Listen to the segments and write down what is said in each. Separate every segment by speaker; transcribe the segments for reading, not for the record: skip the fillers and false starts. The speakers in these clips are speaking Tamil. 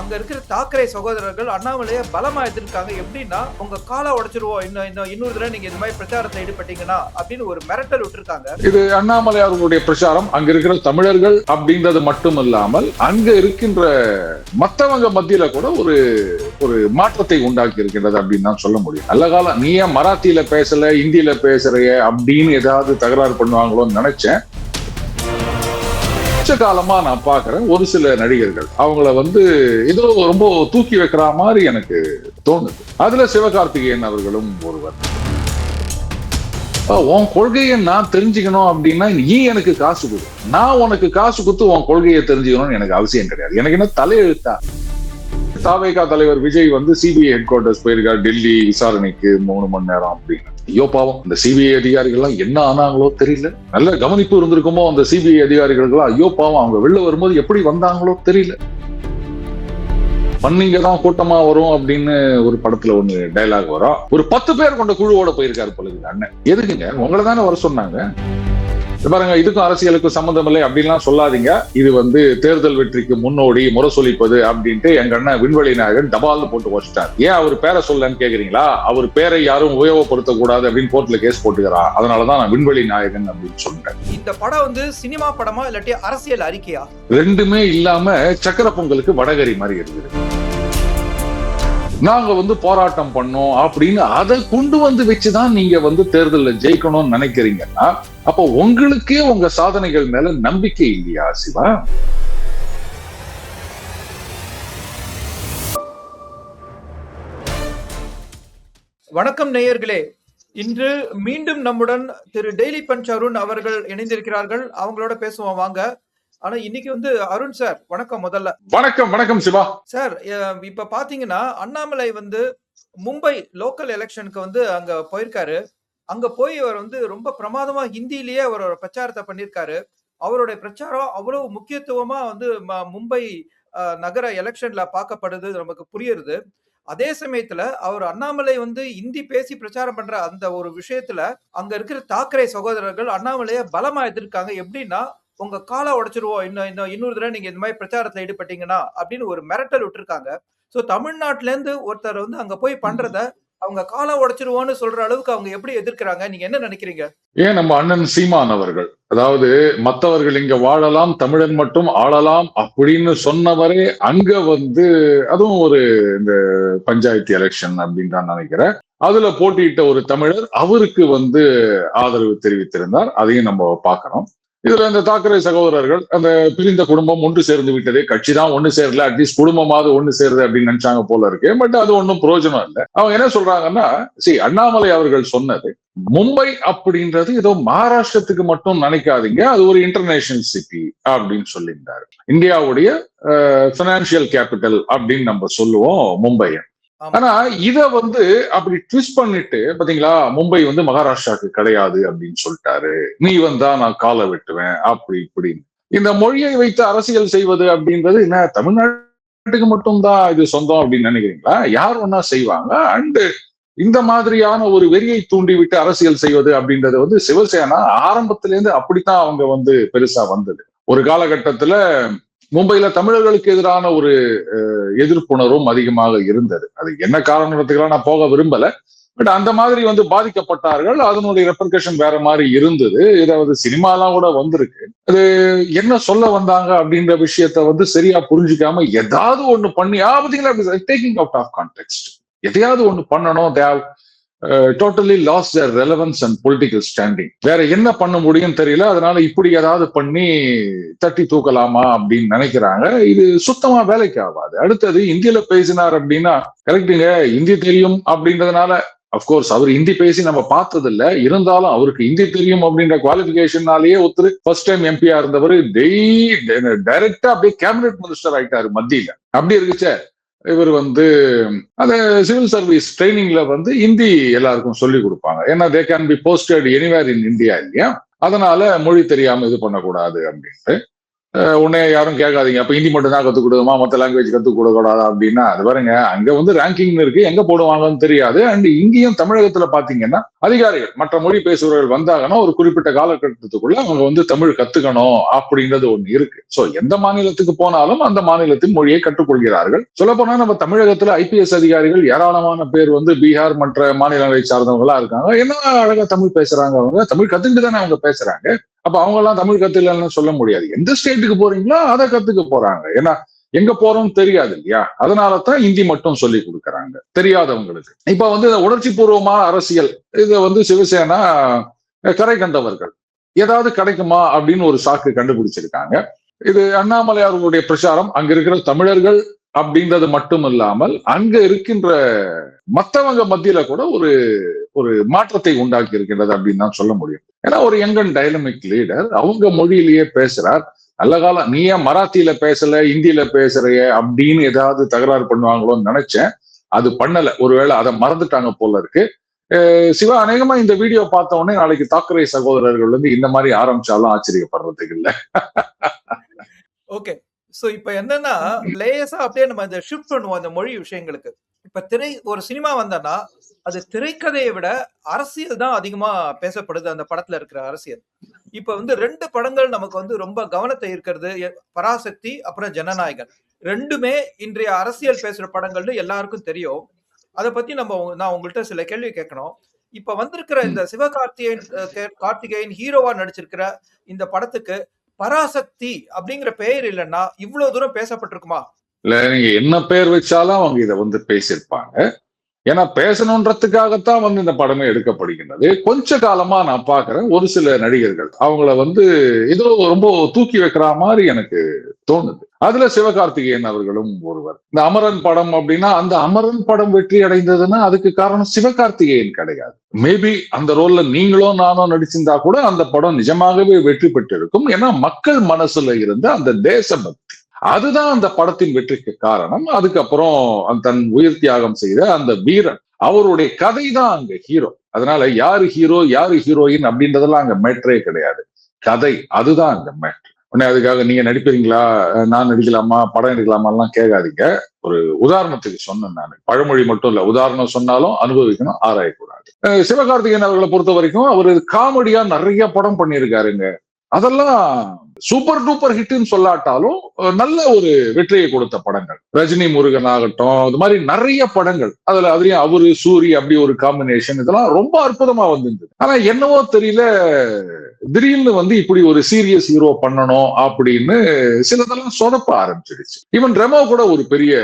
Speaker 1: அங்க இருக்கிற தாக்கரே சகோதரர்கள் அண்ணாமலையை பலமா எதிர்க்காங்க. எப்படின்னா, உங்க காலை உடைச்சிருவோம், இன்னொரு தடவை நீங்க இந்த மாதிரி பிரச்சாரத்துல ஈடுபட்டீங்கன்னா அப்படின்னு ஒரு மிரட்டல் விட்டுருக்காங்க.
Speaker 2: இது அண்ணாமலை அவர்களுடைய பிரச்சாரம் அங்க இருக்கிற தமிழர்கள் அப்படின்றது மட்டும் இல்லாமல் அங்க இருக்கின்ற மத்தவங்க மத்தியில கூட ஒரு மாற்றத்தை உண்டாக்கி இருக்கின்றது அப்படின்னு தான் சொல்ல முடியும். நல்ல காலம் நீ ஏன் மராத்தியில பேசல, இந்தியில பேசுறைய அப்படின்னு ஏதாவது தகராறு பண்ணுவாங்களோன்னு நினைச்சேன். காலமா நான் பாக்குறேன் ஒரு சில நடிகர்கள் அவங்கள ஏதோ ரொம்ப தூக்கி வைக்கிற மாதிரி எனக்கு தோணுது. அதுல சிவகார்த்திகேயன் அவர்களும் ஒருவர். உன் கொள்கையை நான் தெரிஞ்சுக்கணும் அப்படின்னா நீ எனக்கு காசு கொடு, நான் உனக்கு காசு கொடுத்து உன் கொள்கையை தெரிஞ்சுக்கணும்னு எனக்கு அவசியம் கிடையாது. எனக்கு என்ன தலையெழுத்தா? தாவேகா தலைவர் விஜய் சிபிஐ ஹெட் குவார்டர்ஸ் போயிருக்காரு டெல்லி விசாரணைக்கு 3 மணி நேரம் அப்படின்னு. ஐயோ பாவம், இந்த சிபிஐ அதிகாரிகள்லாம் என்ன ஆனாங்களோ தெரியல. நல்ல கவனிப்பு இருந்திருக்குமோ அந்த சிபிஐ அதிகாரிகளுக்கெல்லாம். ஐயோ பாவம், அவங்க வெளில வரும்போது எப்படி வந்தாங்களோ தெரியல. பண்ணிங்க தான் கூட்டமா வரும் அப்படின்னு ஒரு படத்துல ஒண்ணு டைலாக் வரும். ஒரு 10 பேர் கொண்ட குழுவோட போயிருக்காரு பொழுது அண்ணன். எதுக்குங்க? உங்களை தானே வர சொன்னாங்க. பாருங்க, இதுக்கும் அரசியலுக்கும் சம்பந்தம் இல்லை அப்படின்லாம் சொல்லாதீங்க. இது தேர்தல் வெற்றிக்கு முன்னோடி முரசொலிப்பது அப்படின்ட்டு எங்க அண்ணன் விண்வெளி நாயகன் டபால்னு போட்டு வச்சுட்டார். ஏன் அவர் பேரை சொல்லன்னு கேக்குறீங்களா? அவர் பேரை யாரும் உபயோகப்படுத்த கூடாது அப்படின்னு கோர்ட்ல கேஸ் போட்டுக்கிறா. அதனாலதான் நான் விண்வெளி நாயகன் அப்படின்னு சொல்றேன்.
Speaker 1: இந்த படம் சினிமா படமா இல்லாட்டி அரசியல் அறிக்கையா?
Speaker 2: ரெண்டுமே இல்லாம சக்கர பொங்கலுக்கு வடகரி மாதிரி இருக்குது. நாங்க போராட்டம் பண்ணோம் அப்படின்னு அதை கொண்டு வச்சுதான் நீங்க தேர்தலில் ஜெயிக்கணும்னு நினைக்கிறீங்கன்னா அப்ப உங்களுக்கே உங்க சாதனைகள் மேல நம்பிக்கை இல்லையா சிவா?
Speaker 1: வணக்கம் நேயர்களே, இன்று மீண்டும் நம்முடன் திரு டெய்லி பஞ்ச் அருண் அவர்கள் இணைந்திருக்கிறார்கள். அவங்களோட பேசுவோம் வாங்க. ஆனா இன்னைக்கு அருண் சார் வணக்கம். முதல்ல
Speaker 2: வணக்கம் சிவா
Speaker 1: சார். இப்ப பாத்தீங்கன்னா அண்ணாமலை மும்பை லோக்கல் எலெக்ஷனுக்கு அங்க போயிருக்காரு. அங்க போய் அவர் ரொம்ப பிரமாதமா ஹிந்திலேயே அவரோட பிரச்சாரத்தை பண்ணிருக்காரு. அவருடைய பிரச்சாரம் அவ்வளவு முக்கியத்துவமா மும்பை நகர எலெக்ஷன்ல பார்க்கப்படுது, நமக்கு புரியுது. அதே சமயத்துல அவர் அண்ணாமலை ஹிந்தி பேசி பிரச்சாரம் பண்ற அந்த ஒரு விஷயத்துல அங்க இருக்கிற தாக்கரே சகோதரர்கள் அண்ணாமலையை பலமா எதிர்க்காங்க. எப்படின்னா, உங்க காலை உடைச்சிருவோம், இன்னொரு தடவை நீங்க இந்த மாதிரி பிரச்சாரத்துல ஈடுபட்டீங்கன்னா அப்படின்னு ஒரு மிரட்டல் விட்டுருக்காங்க. சோ தமிழ்நாட்டுல இருந்து ஒருத்தர் அங்க போய் பண்றத அவங்க காலை உடைச்சிருவோம்னு சொல்ற அளவுக்கு அவங்க எப்படி எதிர்க்கிறாங்க? நீங்க என்ன நினைக்கிறீங்க?
Speaker 2: ஏன் நம்ம அண்ணன் சீமான் அவர்கள், அதாவது மற்றவர்கள் இங்க வாழலாம், தமிழன் மட்டும் ஆளலாம் அப்படின்னு சொன்னவரே அங்க அதுவும் இந்த பஞ்சாயத்து எலெக்ஷன் அப்படின்னு தான் நினைக்கிறேன். அதுல போட்டியிட்ட ஒரு தமிழர் அவருக்கு ஆதரவு தெரிவித்திருந்தார். அதையும் நம்ம பார்க்கணும். இதுல இந்த தாக்கரே சகோதரர்கள் அந்த பிரிந்த குடும்பம் ஒன்று சேர்ந்து விட்டது, கட்சி தான் ஒண்ணு சேரல, அட்லீஸ்ட் குடும்பமாவது ஒண்ணு சேருது அப்படின்னு நினைச்சாங்க போல இருக்கு. பட் அது ஒன்றும் பிரயோஜனம் இல்லை. அவங்க என்ன சொல்றாங்கன்னா, அண்ணாமலை அவர்கள் சொன்னது மும்பை அப்படின்றது ஏதோ மகாராஷ்டிரத்துக்கு மட்டும் நினைக்காதீங்க, அது ஒரு இன்டர்நேஷனல் சிட்டி அப்படின்னு சொல்லியிருந்தாரு. இந்தியாவுடைய பினான்சியல் கேபிட்டல் அப்படின்னு நம்ம சொல்லுவோம் மும்பையை. ஆனா இத அப்படி ட்விஸ்ட் பண்ணிட்டு பாத்தீங்களா, மும்பை மகாராஷ்டிராவுக்கு கிடையாது அப்படின்னு சொல்லிட்டாரு. நீ நான் காலை வெட்டுவேன் அப்படி இப்படின்னு. இந்த மொழியை வைத்து அரசியல் செய்வது அப்படின்றது என்ன தமிழ்நாட்டுக்கு மட்டும்தான் இது சொந்தம் அப்படின்னு நினைக்கிறீங்களா? யார் ஒன்னா செய்வாங்க. அண்ட் இந்த மாதிரியான ஒரு வெறியை தூண்டிவிட்டு அரசியல் செய்வது அப்படின்றது சிவசேனா ஆரம்பத்திலேருந்து அப்படித்தான் அவங்க பெருசா வந்தது. ஒரு காலகட்டத்துல மும்பையில தமிழர்களுக்கு எதிரான ஒரு எதிர்ப்புணர்வும் அதிகமாக இருந்தது. அது என்ன காரணத்துக்கெல்லாம் நான் போக விரும்பல. பட் அந்த மாதிரி பாதிக்கப்பட்டார்கள். அதனுடைய ரெப்ரிகேஷன் வேற மாதிரி இருந்தது. இதாவது சினிமாலாம் கூட வந்திருக்கு. அது என்ன சொல்ல வந்தாங்க அப்படின்ற விஷயத்த சரியா புரிஞ்சுக்காம ஏதாவது ஒண்ணு பண்ணி பாத்தீங்களா, டேக்கிங் அவுட் ஆஃப் கான்டெக்ஸ்ட் எதையாவது ஒண்ணு பண்ணணும். Totally last there relevance and political standing. வேற என்ன பண்ண முடியும் தெரியல. அதனால இப்படி ஏதாவது பண்ணி தட்டி தூக்கலாமா அப்படின்னு நினைக்கிறாங்க. இது சுத்தமா வேலைக்கு ஆகாது. அடுத்தது இந்தியில பேசினார் அப்படின்னா கரெக்டுங்க, ஹிந்தி தெரியும் அப்படின்றதுனால அப்கோர்ஸ் அவர் ஹிந்தி பேசி நம்ம பார்த்தது இல்ல. இருந்தாலும் அவருக்கு ஹிந்தி தெரியும் அப்படின்ற குவாலிபிகேஷனாலேயே ஒருத்தர் ஃபர்ஸ்ட் டைம் எம்பியா இருந்தவர் டைரக்டா அப்படியே கேபினெட் மினிஸ்டர் ஆயிட்டாரு மத்தியில. அப்படி இருக்குச்சே இவர் அந்த சிவில் சர்வீஸ் ட்ரைனிங்ல ஹிந்தி எல்லாருக்கும் சொல்லி கொடுப்பாங்க. ஏன்னா they can be posted anywhere in India இல்லையா? அதனால மொழி தெரியாம இது பண்ணக்கூடாது அப்படின்ட்டு. உடனே யாரும் கேட்காதீங்க, அப்ப ஹிந்தி மட்டும் தான் கத்துக் கொடுக்குமா, மற்ற லாங்குவேஜ் கத்துக் கொடுக்கூடாது அப்படின்னா அது பாருங்க, அங்க ரேங்கிங் இருக்கு, எங்க போடுவாங்கன்னு தெரியாது. அண்ட் இங்கேயும் தமிழகத்துல பாத்தீங்கன்னா அதிகாரிகள் மற்ற மொழி பேசுபவர்கள் வந்தாங்கன்னா ஒரு குறிப்பிட்ட காலகட்டத்துக்குள்ள அவங்க வந்து தமிழ் கத்துக்கணும் அப்படின்றது ஒண்ணு இருக்கு. சோ எந்த மாநிலத்துக்கு போனாலும் அந்த மாநிலத்தின் மொழியை கற்றுக்கொள்கிறார்கள். சொல்ல போனா நம்ம தமிழகத்துல IPS அதிகாரிகள் ஏராளமான பேர் வந்து பீகார் மற்ற மாநிலங்களை சார்ந்தவங்களா இருக்காங்க. என்ன அழகா தமிழ் பேசுறாங்க, அவங்க தமிழ் கத்துக்கிட்டு தானே அவங்க பேசுறாங்க. அப்ப அவங்க எல்லாம் தமிழ் கத்துக்கலன்னு சொல்ல முடியாது. எந்த ஸ்டேட்டுக்கு போறீங்களோ அதை கத்துக்க போறாங்க. ஏன்னா எங்க போறோம்னு தெரியாது இல்லையா, அதனாலதான் ஹிந்தி மட்டும் சொல்லி கொடுக்கறாங்க தெரியாதவங்களுக்கு. இப்ப வந்து உணர்ச்சி பூர்வமான அரசியல் இதை வந்து சிவசேனா கரை கண்டவர்கள் ஏதாவது கிடைக்குமா அப்படின்னு ஒரு சாக்கு கண்டுபிடிச்சிருக்காங்க. இது அண்ணாமலை அவர்களுடைய பிரச்சாரம் அங்க இருக்கிற தமிழர்கள் அப்படின்றது மட்டும் இல்லாமல் அங்க இருக்கின்ற மத்தவங்க மத்தியில கூட ஒரு ஒரு மாற்றத்தை உண்டாக்கி இருக்கின்றது அப்படின்னு தான் சொல்ல முடியும். ஏன்னா ஒரு யங் அண்ட் டைனமிக் லீடர் அவங்க மொழியிலேயே பேசுறார். நல்ல காலம் நீ ஏன் மராத்தியில பேசல ஹிந்தியில பேசுறைய அப்படின்னு ஏதாவது தகராறு பண்ணுவாங்களோன்னு நினைச்சேன். அது பண்ணல. ஒருவேளை அதை மறந்துட்டாங்க போல இருக்கு. சிவா, அநேகமா இந்த வீடியோ பார்த்த உடனே நாளைக்கு தாக்கரே சகோதரர்கள் வந்து இந்த மாதிரி ஆரம்பிச்சாலும் ஆச்சரியப்படுறதுக்கு இல்ல.
Speaker 1: ஓகே. சோ இப்ப என்னன்னா லேசா அப்படியே நம்ம இந்த ஷிஃப்ட் பண்ணுவோம் அந்த மொழி விஷயங்களுக்கு. இப்ப ஒரு சினிமா வந்தா அது திரைக்கதையை விட அரசியல் தான் அதிகமா பேசப்படுது. அந்த படத்துல இருக்கிற அரசியல். இப்ப வந்து 2 படங்கள் நமக்கு வந்து ரொம்ப கவனத்தை ஈர்க்கிறது. பராசக்தி அப்புறம் ஜனநாயகன். 2மே இன்றைய அரசியல் பேசுற படங்கள்னு எல்லாருக்கும் தெரியும். அதை பத்தி நான் உங்கள்கிட்ட சில கேள்வி கேட்கணும். இப்ப வந்திருக்கிற இந்த கார்த்திகேயன் ஹீரோவா நடிச்சிருக்கிற இந்த படத்துக்கு பராசக்தி அப்படிங்கிற பெயர் இல்லைன்னா இவ்வளவு தூரம் பேசப்பட்டிருக்குமா?
Speaker 2: இல்ல, நீங்க என்ன பெயர் வச்சாலும் அவங்க இதை வந்து பேசியிருப்பாங்க. ஏன்னா பேசணுன்றதுக்காகத்தான் வந்து இந்த படமே எடுக்கப்படுகின்றது. கொஞ்ச காலமா நான் பாக்குறேன் ஒரு சில நடிகர்கள் அவங்கள வந்து ஏதோ ரொம்ப தூக்கி வைக்கிற மாதிரி எனக்கு தோணுது. அதுல சிவகார்த்திகேயன் அவர்களும் ஒருவர். இந்த அமரன் படம் அப்படின்னா அந்த அமரன் படம் வெற்றி அடைந்ததுன்னா அதுக்கு காரணம் சிவகார்த்திகேயன் கிடையாது. மேபி அந்த ரோல்ல நீங்களும் நானும் நடிச்சிருந்தா கூட அந்த படம் நிஜமாகவே வெற்றி பெற்று இருக்கும். ஏன்னா மக்கள் மனசுல இருந்த அந்த தேசபக்தி அதுதான் அந்த படத்தின் வெற்றிக்கு காரணம். அதுக்கப்புறம் தன் உயிர் தியாகம் செய்த அந்த வீரன் அவருடைய கதை தான் அங்க ஹீரோ. அதனால யாரு ஹீரோ யாரு ஹீரோயின் அப்படின்றதெல்லாம் அங்க மேட்டரே கிடையாது. கதை அதுதான் அங்க மேட்டர். உடனே அதுக்காக நீங்க நடிப்பீங்களா, நான் நடிக்கலாமா, படம் எடுக்கலாமாலாம் கேட்காதீங்க. ஒரு உதாரணத்துக்கு சொன்னேன் நான். பழமொழி மட்டும் இல்ல, உதாரணம் சொன்னாலும் அனுபவிக்கணும், ஆராயக்கூடாது. சிவகார்த்திகேயன் அவர்களை பொறுத்த வரைக்கும் அவர் காமெடியா நிறைய படம் பண்ணியிருக்காருங்க. அதெல்லாம் சூப்பர் டூப்பர் ஹிட்னு சொல்லாட்டாலும் நல்ல ஒரு வெற்றியை கொடுத்த படங்கள். ரஜினி முருகன் ஆகட்டும், இது மாதிரி நிறைய படங்கள். அதுலயும் அவரு சூரி அப்படி ஒரு காம்பினேஷன் இதெல்லாம் ரொம்ப அற்புதமா வந்திருந்தது. ஆனா என்னவோ தெரியல, திடீர்னு வந்து இப்படி ஒரு சீரியஸ் ஹீரோ பண்ணணும் அப்படின்னு சிலதெல்லாம் சொதப்ப ஆரம்பிச்சிடுச்சு. ஈவன் ரெமோ கூட ஒரு பெரிய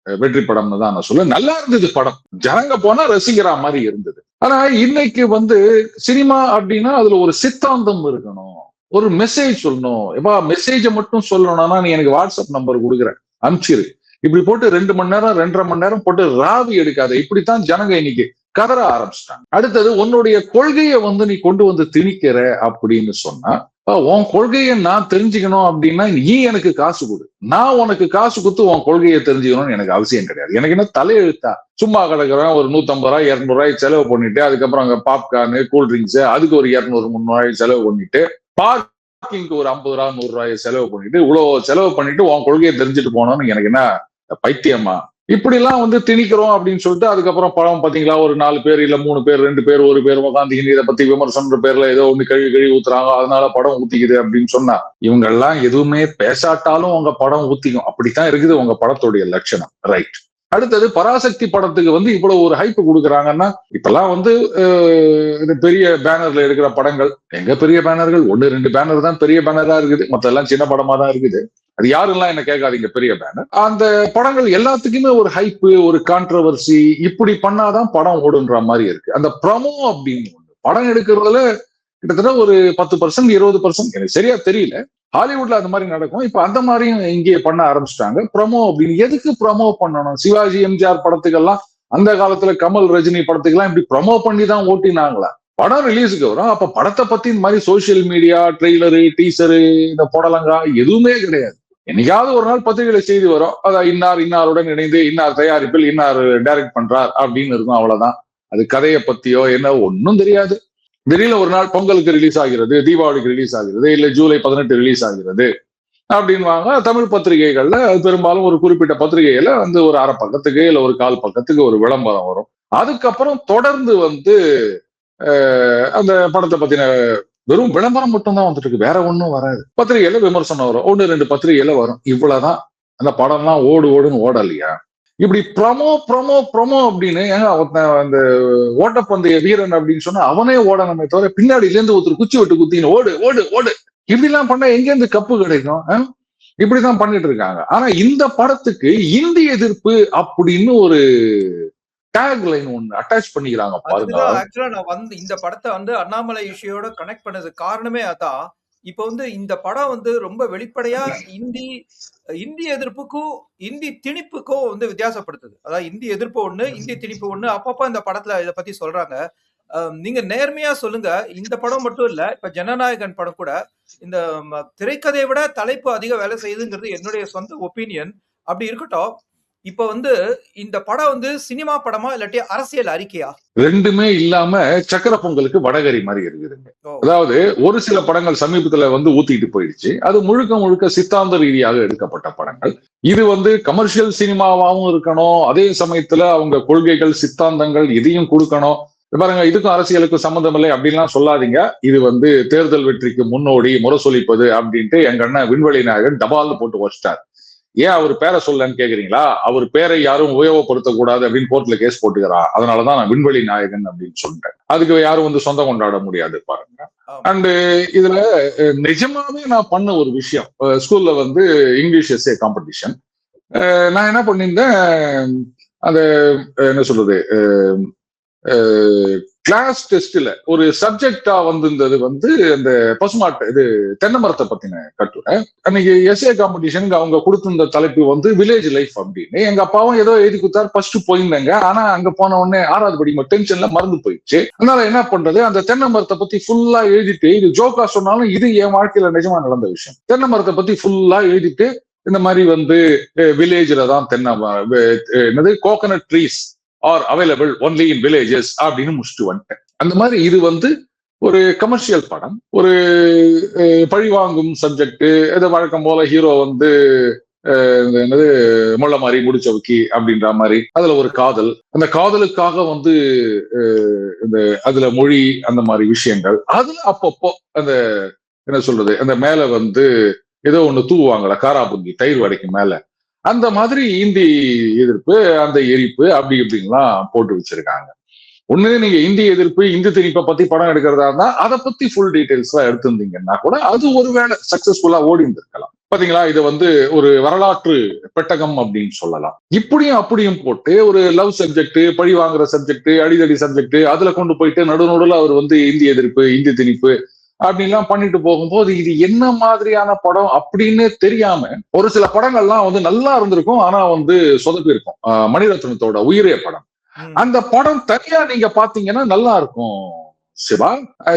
Speaker 2: வெற்றி படம்னு தான் நான் சொல்லுவேன். நல்லா இருந்தது படம், ஜனங்க போனா ரசிக்கிற மாதிரி இருந்தது. ஆனா இன்னைக்கு வந்து சினிமா அப்படின்னா அதுல ஒரு சித்தாந்தம் இருக்கணும், ஒரு மெசேஜ் சொல்லணும். எப்பா மெசேஜை மட்டும் சொல்லணும்னா நீ எனக்கு வாட்ஸ்அப் நம்பர் கொடுக்குறேன், அனுப்பிச்சிரு. இப்படி போட்டு 2 மணி நேரம் 2.5 மணி நேரம் போட்டு ராவி எடுக்காத. இப்படித்தான் ஜனங்க இன்னைக்கு கதற ஆரம்பிச்சிட்டாங்க. அடுத்தது உன்னுடைய கொள்கையை வந்து நீ கொண்டு வந்து திணிக்கிற அப்படின்னு சொன்னா, உன் கொள்கையை நான் தெரிஞ்சுக்கணும் அப்படின்னா நீ எனக்கு காசு கொடு. நான் உனக்கு காசு கொடுத்து உன் கொள்கையை தெரிஞ்சுக்கணும்னு எனக்கு அவசியம் கிடையாது. எனக்கு என்ன தலையெழுத்தா? சும்மா கிடக்குறேன் ஒரு 150 ரூபாய் 200 ரூபாய் செலவு பண்ணிட்டு அதுக்கப்புறம் அங்க பாப்கார்னு கூல் ட்ரிங்க்ஸ் அதுக்கு ஒரு 200-300 ரூபாய் செலவு பண்ணிட்டு பார்க்கிங்க்கு ஒரு 50 ரூபாய் 100 ரூபாய் செலவு பண்ணிட்டு இவ்வளவு செலவு பண்ணிட்டு உன் கொள்கையை தெரிஞ்சுட்டு போனோம்னு எனக்கு என்ன பைத்தியமா? இப்படி எல்லாம் வந்து திணிக்கிறோம் அப்படின்னு சொல்லிட்டு அதுக்கப்புறம் படம் பாத்தீங்களா, ஒரு 4 பேர் இல்ல 3 பேர் 2 பேர் 1 பேர் உட்காந்து இதை பத்தி விமர்சன பேர்ல ஏதோ ஒண்ணு கழுவி ஊத்துறாங்க, அதனால படம் ஊத்திக்குது அப்படின்னு சொன்னா இவங்க எல்லாம் எதுவுமே பேசாட்டாலும் உங்க படம் ஊத்திக்கும். அப்படித்தான் இருக்குது உங்க படத்துடைய லட்சணம். ரைட். அடுத்தது பராசக்தி படத்துக்கு வந்து இவ்வளவு ஒரு ஹைப் கொடுக்குறாங்கன்னா, இப்பெல்லாம் வந்து பெரிய பேனர்ல எடுக்கிற படங்கள் எங்க பெரிய பேனர்கள் 1-2 பேனர் தான் பெரிய பேனரா இருக்குது, மத்த எல்லாம் சின்ன படமா தான் இருக்குது. அது யாருலாம் என்ன கேட்காதீங்க, பெரிய பேனர். அந்த படங்கள் எல்லாத்துக்குமே ஒரு ஹைப்பு, ஒரு கான்ட்ரவர்சி, இப்படி பண்ணாதான் படம் ஓடுன்ற மாதிரி இருக்கு. அந்த ப்ரமோ அப்படின்னு ஒண்ணு படம் எடுக்கிறதுல கிட்டத்தட்ட ஒரு 10% 20% எனக்கு சரியா தெரியல, ஹாலிவுட்ல அந்த மாதிரி நடக்கும். இப்ப அந்த மாதிரியும் இங்கே பண்ண ஆரம்பிச்சிட்டாங்க. ப்ரமோ அப்படின்னு எதுக்கு ப்ரமோ பண்ணணும்? சிவாஜி எம்ஜிஆர் படத்துக்கெல்லாம் அந்த காலத்துல கமல் ரஜினி படத்துக்கெல்லாம் இப்படி ப்ரமோ பண்ணி தான் ஓட்டினாங்களா? படம் ரிலீஸுக்கு வரும், அப்ப படத்தை பத்தி இந்த மாதிரி சோசியல் மீடியா ட்ரெய்லரு டீசரு இந்த போடலங்கா எதுவுமே கிடையாது. என்னைக்காவது ஒரு நாள் பத்திரிகையில செய்தி வரும், அதான் இன்னாருடன் இணைந்து இன்னார் தயாரிப்பில் இன்னார் டைரக்ட் பண்றார் அப்படின்னு இருக்கும், அவ்வளவுதான். அது கதையை பத்தியோ என்ன ஒன்னும் தெரியாது. திடீர்னு ஒரு நாள் பொங்கலுக்கு ரிலீஸ் ஆகிறது, தீபாவளிக்கு ரிலீஸ் ஆகிறது, இல்ல ஜூலை 18 ரிலீஸ் ஆகிறது அப்படின்வாங்க. தமிழ் பத்திரிகைகள்ல பெரும்பாலும் ஒரு குறிப்பிட்ட பத்திரிகையில வந்து ஒரு 1/2 பக்கத்துக்கு இல்ல ஒரு 1/4 பக்கத்துக்கு ஒரு விளம்பரம் வரும். அதுக்கப்புறம் தொடர்ந்து வந்து அந்த படத்தை பத்தின வெறும் விளம்பரம் மட்டும் தான் வந்துட்டு இருக்கு, வேற ஒண்ணும் வராது. பத்திரிகையில விமர்சனம் வரும், 1-2 பத்திரிகையில வரும், இவ்வளவுதான். அந்த படம்லாம் ஓடுன்னு ஓடலையா? இப்படி ப்ரமோ ப்ரமோ ப்ரமோ அப்படின்னு அந்த ஓட்டப்பந்தய வீரன் அப்படின்னு சொன்னா அவனே ஓடணுமே தவிர பின்னாடில இருந்து ஒருத்தர் குச்சி விட்டு குத்தின்னு ஓடு ஓடு ஓடு இப்படி எல்லாம் பண்ணா எங்க இருந்து கப்பு கிடைக்கும்? இப்படிதான் பண்ணிட்டு இருக்காங்க. ஆனா இந்த படத்துக்கு இந்தி எதிர்ப்பு அப்படின்னு ஒரு டேக் லைன் ஒண்ணு அட்டாச் பண்ணிக்கிறாங்க பாருங்க.
Speaker 1: ஆக்சுவலா நான் இந்த படத்தை அண்ணாமலை இஷ்யூயோட கனெக்ட் பண்ணது காரணமே அதான். இப்ப இந்த படம் ரொம்ப வெளிப்படையா இந்தி எதிர்ப்புக்கும் இந்தி திணிப்புக்கும் வித்தியாசப்படுத்துது. அதாவது இந்தி எதிர்ப்பு ஒண்ணு, இந்தி திணிப்பு ஒண்ணு. அப்பப்ப இந்த படத்துல இதை பத்தி சொல்றாங்க. நீங்க நேர்மையா சொல்லுங்க, இந்த படம் மட்டும் இல்ல, இப்ப ஜனநாயகன் படம் கூட இந்த திரைக்கதையை விட தலைப்பு அதிக வேலை செய்யுதுங்கிறது என்னுடைய சொந்த ஒப்பீனியன். அப்படி இருக்கட்டும், இப்ப இந்த படம் சினிமா படமா இல்லாட்டி அரசியல் அறிக்கையா?
Speaker 2: ரெண்டுமே இல்லாம சக்கர பொங்கலுக்கு வடகரி மாதிரி இருக்குதுங்க. அதாவது ஒரு சில படங்கள் சமீபத்துல ஊத்திட்டு போயிடுச்சு, அது முழுக்க முழுக்க சித்தாந்த ரீதியாக எடுக்கப்பட்ட படங்கள். இது கமர்ஷியல் சினிமாவாவும் இருக்கணும், அதே சமயத்துல அவங்க கொள்கைகள் சித்தாந்தங்கள் இதையும் கொடுக்கணும். பாருங்க, இதுக்கும் அரசியலுக்கும் சம்மந்தம் இல்லை அப்படின்லாம் சொல்லாதீங்க. இது தேர்தல் வெற்றிக்கு முன்னோடி முரசொலிப்பது அப்படின்ட்டு எங்க அண்ணன் விண்வெளி நாயகன் டபால்னு போட்டு வச்சிட்டார். ஏன் அவர் பேரை சொல்லன்னு கேக்குறீங்களா? அவர் பேரை யாரும் உபயோகப்படுத்தக்கூடாது அப்படின்னு கோர்ட்ல கேஸ் போட்டுக்கிறா. அதனாலதான் நான் விண்வெளி நாயகன் அப்படின்னு சொல்லிட்டேன். அதுக்கு யாரும் சொந்தம் கொண்டாட முடியாது பாருங்க. அண்ட் இதுல நிஜமாவே நான் பண்ண ஒரு விஷயம், ஸ்கூல்ல இங்கிலீஷ் எஸ்ஏ காம்படிஷன். நான் என்ன பண்ணியிருந்தேன், அந்த என்ன சொல்றது, கிளாஸ் டெஸ்ட்ல ஒரு சப்ஜெக்டா வந்திருந்தது அந்த பசுமாட்டு இது தென்னை மரத்தை பத்தின கட்டுரை. அன்னைக்கு எஸ்ஏ காம்படிஷனுக்கு அவங்க கொடுத்திருந்த தலைப்பு வில்லேஜ் லைஃப் அப்படின்னு. எங்க அப்பாவும் ஏதோ எழுதி கொடுத்தாரு, ஃபர்ஸ்ட் போயிருந்தாங்க. ஆனா அங்க போன உடனே 6வது படி டென்ஷன்ல மறந்து போயிடுச்சு. அதனால என்ன பண்றது, அந்த தென்னை மரத்தை பத்தி ஃபுல்லா எழுதிட்டு, இது ஜோக்கா சொன்னாலும் இது என் வாழ்க்கையில நிஜமா நடந்த விஷயம். தென்னை மரத்தை பத்தி ஃபுல்லா எழுதிட்டு, இந்த மாதிரி வில்லேஜ்ல தான் தென்னை என்னது coconut trees are available only in villages அப்படின்னு முடிச்சுட்டு வந்துட்டேன். அந்த மாதிரி இது ஒரு கமர்ஷியல் படம், ஒரு பழிவாங்கும் சப்ஜெக்ட். இதை வழக்கம் போல ஹீரோ என்னது முள்ள மாதிரி முடிச்சவுக்கி அப்படின்ற மாதிரி, அதுல ஒரு காதல், அந்த காதலுக்காக இந்த அதுல மொழி, அந்த மாதிரி விஷயங்கள். அதுல அப்பப்போ அந்த என்ன சொல்றது, அந்த மேல ஏதோ ஒண்ணு தூவாங்கல்ல, காராபுந்தி தயிர் வடைக்கு மேல, அந்த மாதிரி இந்தி எதிர்ப்பு, அந்த எரிப்பு அப்படி இப்படின்லாம் போட்டு வச்சிருக்காங்க. ஒண்ணு நீங்க இந்தி எதிர்ப்பு, இந்தி திணிப்பை பத்தி படம் எடுக்கிறதா இருந்தா அதை பத்தி ஃபுல் டீடைல்ஸ் எல்லாம் எடுத்திருந்தீங்கன்னா கூட அது ஒருவேளை சக்சஸ்ஃபுல்லா ஓடி இருந்திருக்கலாம். பாத்தீங்களா, இது ஒரு வரலாற்று பெட்டகம் அப்படின்னு சொல்லலாம். இப்படியும் அப்படியும் போட்டு ஒரு லவ் சப்ஜெக்ட், பழி வாங்குற சப்ஜெக்ட், அடிதடி சப்ஜெக்ட், அதுல கொண்டு போயிட்டு நடுநடுல அவர் இந்தி எதிர்ப்பு, இந்தி திணிப்பு அப்படின்லாம் பண்ணிட்டு போகும்போது இது என்ன மாதிரியான படம் அப்படின்னு தெரியாம ஒரு சில படங்கள்லாம் நல்லா இருந்திருக்கும், ஆனா சொதப்பி இருக்கும். மணிரத்னத்தோட உயிரே படம், அந்த படம் தனியா நீங்க பாத்தீங்கன்னா நல்லா இருக்கும் சிவா.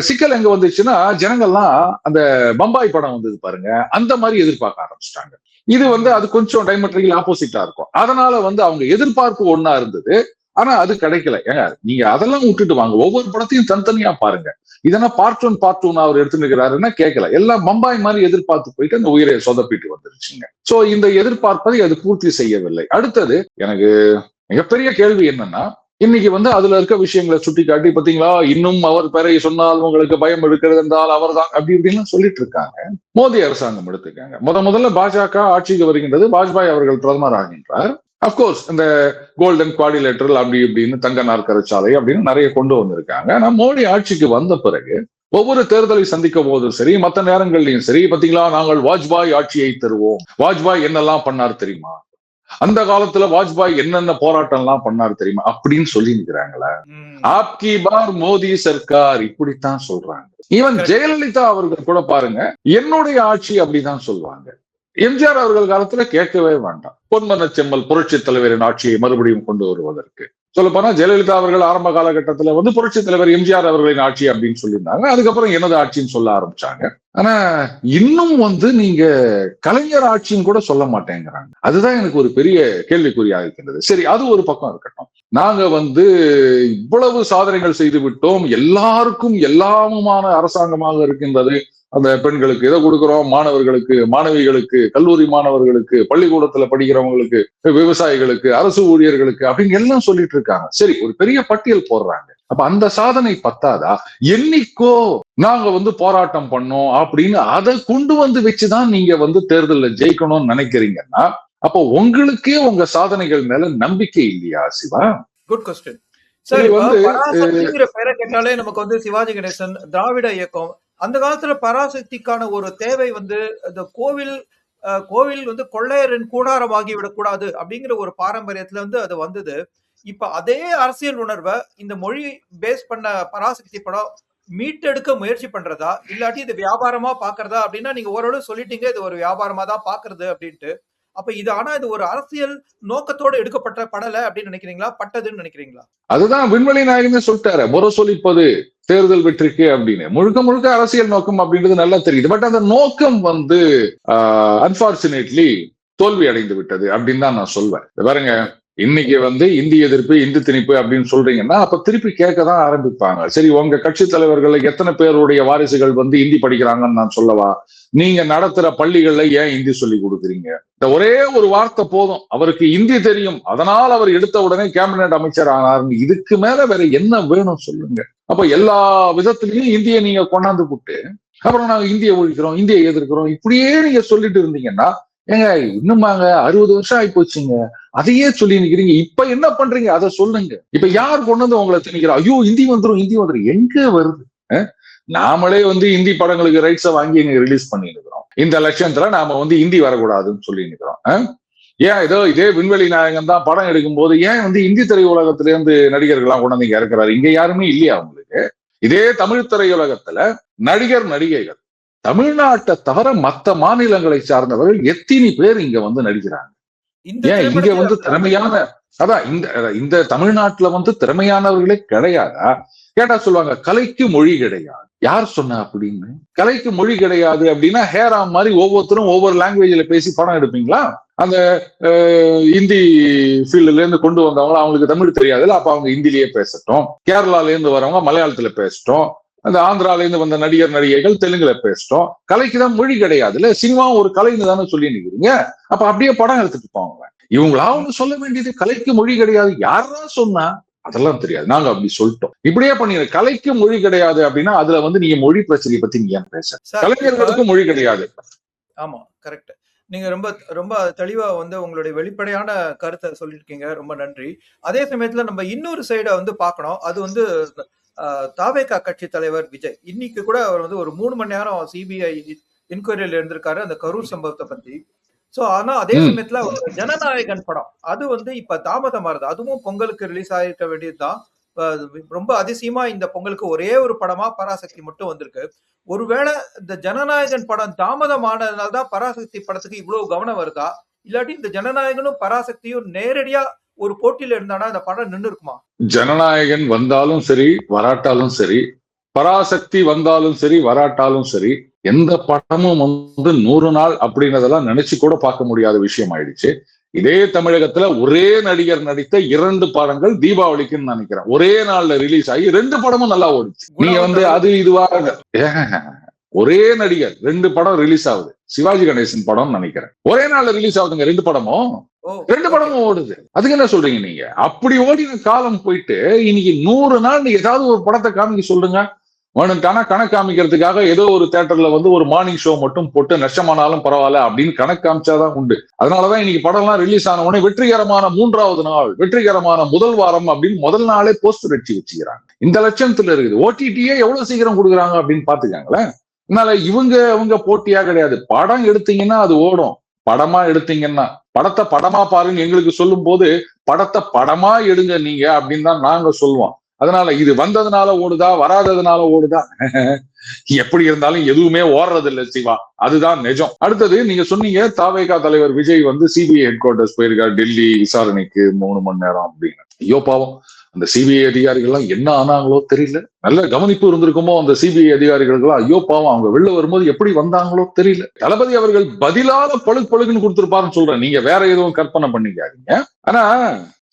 Speaker 2: சிக்கல் எங்க வந்துச்சுன்னா, ஜனங்கள்லாம் அந்த பம்பாய் படம் வந்தது பாருங்க, அந்த மாதிரி எதிர்பார்க்க ஆரம்பிச்சிட்டாங்க. இது அது கொஞ்சம் டைமெட்ரிக்கல் ஆப்போசிட்டா இருக்கும். அதனால அவங்க எதிர்பார்ப்பு ஒன்னா இருந்தது, ஆனா அது கிடைக்கல. ஏங்க நீங்க அதெல்லாம் விட்டுட்டு வாங்க, ஒவ்வொரு படத்தையும் தனித்தனியா பாருங்க. இதெல்லாம் பார்ட் 1 பார்ட் 2 அவர் எடுத்துருக்கிறாருன்னா கேட்கல, எல்லாம் பம்பாய் மாதிரி எதிர்பார்த்து போயிட்டு அந்த உயிரை சொதப்பிட்டு வந்துருச்சுங்க. சோ இந்த எதிர்பார்ப்பதை அது பூர்த்தி செய்யவில்லை. அடுத்தது எனக்கு மிகப்பெரிய கேள்வி என்னன்னா, இன்னைக்கு அதுல இருக்க விஷயங்களை சுட்டி காட்டி, பாத்தீங்களா, இன்னும் அவர் பெயரை சொன்னால் உங்களுக்கு பயம் எடுக்கிறது என்றால் அவர் தான் அப்படி இப்படின்னு சொல்லிட்டு இருக்காங்க. மோடி அரசாங்கம் எடுத்துக்காங்க, முதல்ல பாஜக ஆட்சிக்கு வருகின்றது, வாஜ்பாய் அவர்கள் பிரதமர் ஆகின்றார். அப்கோர்ஸ் இந்த கோல்டன் குவாடிலேட்டரல் அப்படி இப்படின்னு தங்க நாற்கர சாலை அப்படின்னு நிறைய கொண்டு வந்திருக்காங்க. ஆனா மோடி ஆட்சிக்கு வந்த பிறகு ஒவ்வொரு தேர்தலை சந்திக்கும் போதும் சரி, மற்ற நேரங்கள்லயும் சரி, பாத்தீங்களா, நாங்கள் வாஜ்பாய் ஆட்சியை தருவோம், வாஜ்பாய் என்னெல்லாம் பண்ணார் தெரியுமா, அந்த காலத்துல வாஜ்பாய் என்னென்ன போராட்டம் எல்லாம் பண்ணாரு தெரியுமா அப்படின்னு சொல்லி நிக்கிறாங்களா. ஆப்கி பார் மோடி சர்க்கார் இப்படித்தான் சொல்றாங்க. ஈவன் ஜெயலலிதா அவர்கள் கூட பாருங்க, என்னுடைய ஆட்சி அப்படிதான் சொல்லுவாங்க. எம்ஜிஆர் அவர்கள் காலத்துல கேட்கவே வேண்டாம், பொன்மன செம்மல் புரட்சி தலைவரின் ஆட்சியை மறுபடியும் கொண்டு வருவதற்கு. சொல்ல போனா ஜெயலலிதா அவர்கள் ஆரம்ப காலகட்டத்துல புரட்சி தலைவர் எம்ஜிஆர் அவர்களின் ஆட்சி அப்படின்னு சொல்லியிருந்தாங்க. அதுக்கப்புறம் எனது ஆட்சின்னு சொல்ல ஆரம்பிச்சாங்க. ஆனா இன்னும் நீங்க கலைஞர் ஆட்சின்னு கூட சொல்ல மாட்டேங்கிறாங்க. அதுதான் எனக்கு ஒரு பெரிய கேள்விக்குறியா இருக்கின்றது. சரி, அது ஒரு பக்கம் இருக்கட்டும். நாங்க வந்து இவ்வளவு சாதனைகள் செய்து விட்டோம், எல்லாருக்கும் எல்லாமுமான அரசாங்கமாக இருக்கின்றது, அந்த பெண்களுக்கு இதை கொடுக்கிறோம், மாணவர்களுக்கு, மாணவிகளுக்கு, கல்லூரி மாணவர்களுக்கு, பள்ளிக்கூடத்துல படிக்கிறவங்களுக்கு, விவசாயிகளுக்கு, அரசு ஊழியர்களுக்கு அப்படின்னு எல்லாம் சொல்லிட்டு இருக்காங்க. சரி, ஒரு பெரிய பட்டியல் போடுறாங்க. அப்ப அந்த சாதனை பத்தாதா? என்னைக்கோ நாங்க வந்து போராட்டம் பண்ணோம் அப்படின்னு அதை கொண்டு வந்து வச்சுதான் நீங்க வந்து தேர்தலில் ஜெயிக்கணும்னு நினைக்கிறீங்கன்னா, அப்போ உங்களுக்கே உங்க சாதனைகள் மேல நம்பிக்கை இல்லையா சிவா?
Speaker 1: Good question sir. இப்ப பராசக்திங்கிற பெயரை கேட்டாலே நமக்கு வந்து சிவாஜி கணேசன், திராவிட இயக்கம், அந்த காலத்துல பராசக்திக்கான ஒரு தேவை வந்து இந்த கோவில் வந்து கொள்ளையரின் கூடாரமாகி விடக்கூடாது அப்படிங்கிற ஒரு பாரம்பரியத்துல வந்து அது வந்தது. இப்ப அதே அரசியல் உணர்வை இந்த மொழி பேஸ் பண்ண பராசக்தி படம் மீட்டெடுக்க முயற்சி பண்றதா, இல்லாட்டி இது வியாபாரமா பாக்குறதா அப்படின்னா நீங்க ஓரளவு சொல்லிட்டீங்க இது ஒரு வியாபாரமா தான் பாக்குறது அப்படின்ட்டு. அப்ப இது ஆனா இது ஒரு அரசியல் நோக்கத்தோட எடுக்கப்பட்ட படல அப்படின்னு நினைக்கிறீங்களா, பட்டதுன்னு நினைக்கிறீங்களா?
Speaker 2: அதுதான் விண்வெளி நாயகமே சொல்லிட்டாரு, முரசொலிப்பது தேர்தல் வெற்றிக்கு அப்படின்னு. முழுக்க முழுக்க அரசியல் நோக்கம் அப்படின்றது நல்லா தெரியுது. பட் அந்த நோக்கம் வந்து அன்பார்ச்சுனேட்லி தோல்வி அடைந்து விட்டது அப்படின்னு தான் நான் சொல்வேன். பாருங்க, இன்னைக்கு வந்து இந்தி எதிர்ப்பு, இந்தி திணிப்பு அப்படின்னு சொல்றீங்கன்னா அப்ப திருப்பி கேட்கதான் ஆரம்பிப்பாங்க. சரி, உங்க கட்சி தலைவர்கள் எத்தனை பேருடைய வாரிசுகள் வந்து இந்தி படிக்கிறாங்கன்னு நான் சொல்லவா? நீங்க நடத்துற பள்ளிகள்ல ஏன் இந்தி சொல்லி கொடுக்குறீங்க? இந்த ஒரே ஒரு வார்த்தை போதும், அவருக்கு இந்தி தெரியும், அதனால் அவர் எடுத்த உடனே கேபினெட் அமைச்சர் ஆனார்னு. இதுக்கு மேல வேற என்ன வேணும் சொல்லுங்க? அப்ப எல்லா விதத்திலையும் இந்தியை நீங்க கொண்டாந்து விட்டு அப்புறம் நாங்க இந்தியை ஒழிக்கிறோம், இந்தியை எதிர்க்கிறோம், இப்படியே நீங்க சொல்லிட்டு இருந்தீங்கன்னா, ஏங்க இன்னுமாங்க 60 வருஷம் ஆகி போச்சுங்க, அதையே சொல்லி நிக்கிறீங்க. இப்ப என்ன பண்றீங்க அதை சொல்லுங்க. இப்ப யார் கொண்டு வந்து உங்களை திணிக்கிறா? ஐயோ இந்தி வந்துரும், இந்தி வந்துரும். எங்க வருது? நாமளே வந்து இந்தி படங்களுக்கு ரைட்ஸை வாங்கி எங்க ரிலீஸ் பண்ணிட்டு இருக்கிறோம். இந்த லட்சத்துல நாம வந்து இந்தி வரக்கூடாதுன்னு சொல்லி நிக்கிறோம். ஏன் ஏதோ இதே விண்வெளி நாயகன் தான் படம் எடுக்கும் போது ஏன் வந்து இந்தி திரையுலகத்துல இருந்து நடிகர்கள்லாம் கொண்டு வந்து இங்க இறக்குறாரு? இங்க யாருமே இல்லையா உங்களுக்கு? இதே தமிழ் திரையுலகத்துல நடிகர் நடிகைகள் தமிழ்நாட்டை தவிர மற்ற மாநிலங்களை சார்ந்தவர்கள் எத்தனை பேர் இங்க வந்து நடிக்கிறாங்க? ஏன் இங்க வந்து திறமையான அதான் இந்த தமிழ்நாட்டுல வந்து திறமையானவர்களே கிடையாதா? கேட்டா சொல்லுவாங்க கலைக்கு மொழி கிடையாது. யார் சொன்னா அப்படின்னு? கலைக்கு மொழி கிடையாது அப்படின்னா ஹேராம் மாதிரி ஒவ்வொருத்தரும் ஒவ்வொரு லாங்குவேஜ்ல பேசி படம் எடுப்பீங்களா? அந்த ஹிந்தி ஃபீல்டுல இருந்து கொண்டு வந்தவங்க அவங்களுக்கு தமிழ் தெரியாதுல்ல, அப்ப அவங்க ஹிந்திலேயே பேசட்டும். கேரளால இருந்து வரவங்க மலையாளத்துல பேசட்டும். அந்த ஆந்திரால இருந்து வந்த நடிகர் நடிகைகள் தெலுங்குல பேசட்டும். கலைக்குதான் மொழி கிடையாது இல்ல. சினிமாவும் ஒரு கலைன்னு தானே சொல்லி நிக்கிறீங்க. அப்ப அப்படியே படம் எடுத்துட்டு போவாங்க. இவங்களா அவங்க சொல்ல வேண்டியது கலைக்கு மொழி கிடையாது. யாரா சொன்னா? அதெல்லாம் தெரியாது, நாங்க அப்படி சொல்லிட்டோம். இப்படியே பண்ணிடுற கலைக்கு மொழி கிடையாது அப்படின்னா அதுல வந்து நீங்க மொழி பிரச்சனையை பத்தி நீங்க ஏன் பேச? கலைஞர்களுக்கும் மொழி கிடையாது.
Speaker 1: ஆமா, கரெக்ட். நீங்க ரொம்ப ரொம்ப தெளிவா வந்து உங்களுடைய வெளிப்படையான கருத்தை சொல்லிருக்கீங்க. ரொம்ப நன்றி. அதே சமயத்துல நம்ம இன்னொரு சைடை வந்து பார்க்கணும். அது வந்து தாவேகா கட்சி தலைவர் விஜய் இன்னைக்கு கூட அவர் வந்து ஒரு 3 மணி நேரம் சிபிஐ இன்கொயரியில இருந்திருக்காரு அந்த கரூர் சம்பவத்தை பத்தி. சோ ஆனா அதே சமயத்துல ஜனநாயகன் படம் அது வந்து இப்ப தாமதமா வருது. அதுவும் பொங்கலுக்கு ரிலீஸ் ஆயிருக்க வேண்டியதுதான். ரொம்ப அதிசயமா இந்த பொங்கலுக்கு ஒரே ஒரு படமா பராசக்தி மட்டும் வந்திருக்கு. ஒருவேளை இந்த ஜனநாயகன் படம் தாமதமானதுனால்தான் பராசக்தி படத்துக்கு இவ்வளவு கவனம் வருதா, இல்லாட்டி இந்த ஜனநாயகனும் பராசக்தியும் நேரடியா ஒரு போட்டியில இருந்தானா இந்த படம் நின்று இருக்குமா?
Speaker 2: ஜனநாயகன் வந்தாலும் சரி வராட்டாலும் சரி, பராசக்தி வந்தாலும் சரி வராட்டாலும் சரி, எந்த படமும் வந்து 100 நாள் அப்படின்றதெல்லாம் நினைச்சு கூட பார்க்க முடியாத விஷயம் ஆயிடுச்சு. இதே தமிழகத்துல ஒரே நடிகர் நடித்த 2 படங்கள் தீபாவளிக்குன்னு நினைக்கிறேன் ஒரே நாள்ல ரிலீஸ் ஆகி 2 படமும் நல்லா ஓடிச்சு. நீங்க வந்து அது இதுவாக ஒரே நடிகர் 2 படம் ரிலீஸ் ஆகுது. சிவாஜி கணேசன் படம் நினைக்கிறேன் ஒரே நாள்ல ரிலீஸ் ஆகுதுங்க. 2 படமும் ஓடுது. அதுக்கு என்ன சொல்றீங்க நீங்க? அப்படி ஓடின காலம் போயிட்டு இன்னைக்கு 100 நாள் ஏதாவது ஒரு படத்தை காமிக்க சொல்லுங்க. வேணும்ட்டானா கணக்கு காமிக்கிறதுக்காக ஏதோ ஒரு தியேட்டர்ல வந்து ஒரு மார்னிங் ஷோ மட்டும் போட்டு நஷ்டமானாலும் பரவாயில்ல அப்படின்னு கணக்கு காமிச்சாதான் உண்டு. அதனாலதான் இன்னைக்கு படம்லாம் ரிலீஸ் ஆன உடனே வெற்றிகரமான 3வது நாள், வெற்றிகரமான முதல் வாரம் அப்படின்னு முதல் நாளே போஸ்டர் வச்சு வச்சுக்கிறாங்க. இந்த லட்சத்துல இருக்குது. ஓடிடியே எவ்வளவு சீக்கிரம் கொடுக்குறாங்க அப்படின்னு பாத்துக்காங்களேன். அதனால இவங்க போட்டியா கிடையாது. படம் எடுத்தீங்கன்னா அது ஓடும். படமா எடுத்தீங்கன்னா படத்தை படமா பாருங்க எங்களுக்கு சொல்லும் போது படத்தை படமா எடுங்க நீங்க அப்படின்னு தான் நாங்க சொல்லுவோம். அதனால இது வந்ததுனால ஓடுதா வராததுனால ஓடுதா எப்படி இருந்தாலும் எதுவுமே ஓடுறது இல்லை சிவா, அதுதான் நிஜம். அடுத்தது நீங்க சொன்னீங்க தாவேகா தலைவர் விஜய் வந்து சிபிஐ ஹெட் குவார்டர்ஸ் போயிருக்காரு டெல்லி விசாரணைக்கு 3 மணி நேரம் அப்படின்னு. ஐயோ பாவம், அந்த சிபிஐ அதிகாரிகள்லாம் என்ன ஆனாங்களோ தெரியல. நல்ல கவனிப்பு இருந்திருக்குமோ அந்த சிபிஐ அதிகாரிகளுக்கெல்லாம். ஐயோ பாவம், அவங்க வெளில வரும்போது எப்படி வந்தாங்களோ தெரியல. தளபதி அவர்கள் பதிலாக பழுக்குன்னு கொடுத்திருப்பாருன்னு சொல்றேன். நீங்க வேற எதுவும் கற்பனை பண்ணிக்காதீங்க. ஆனா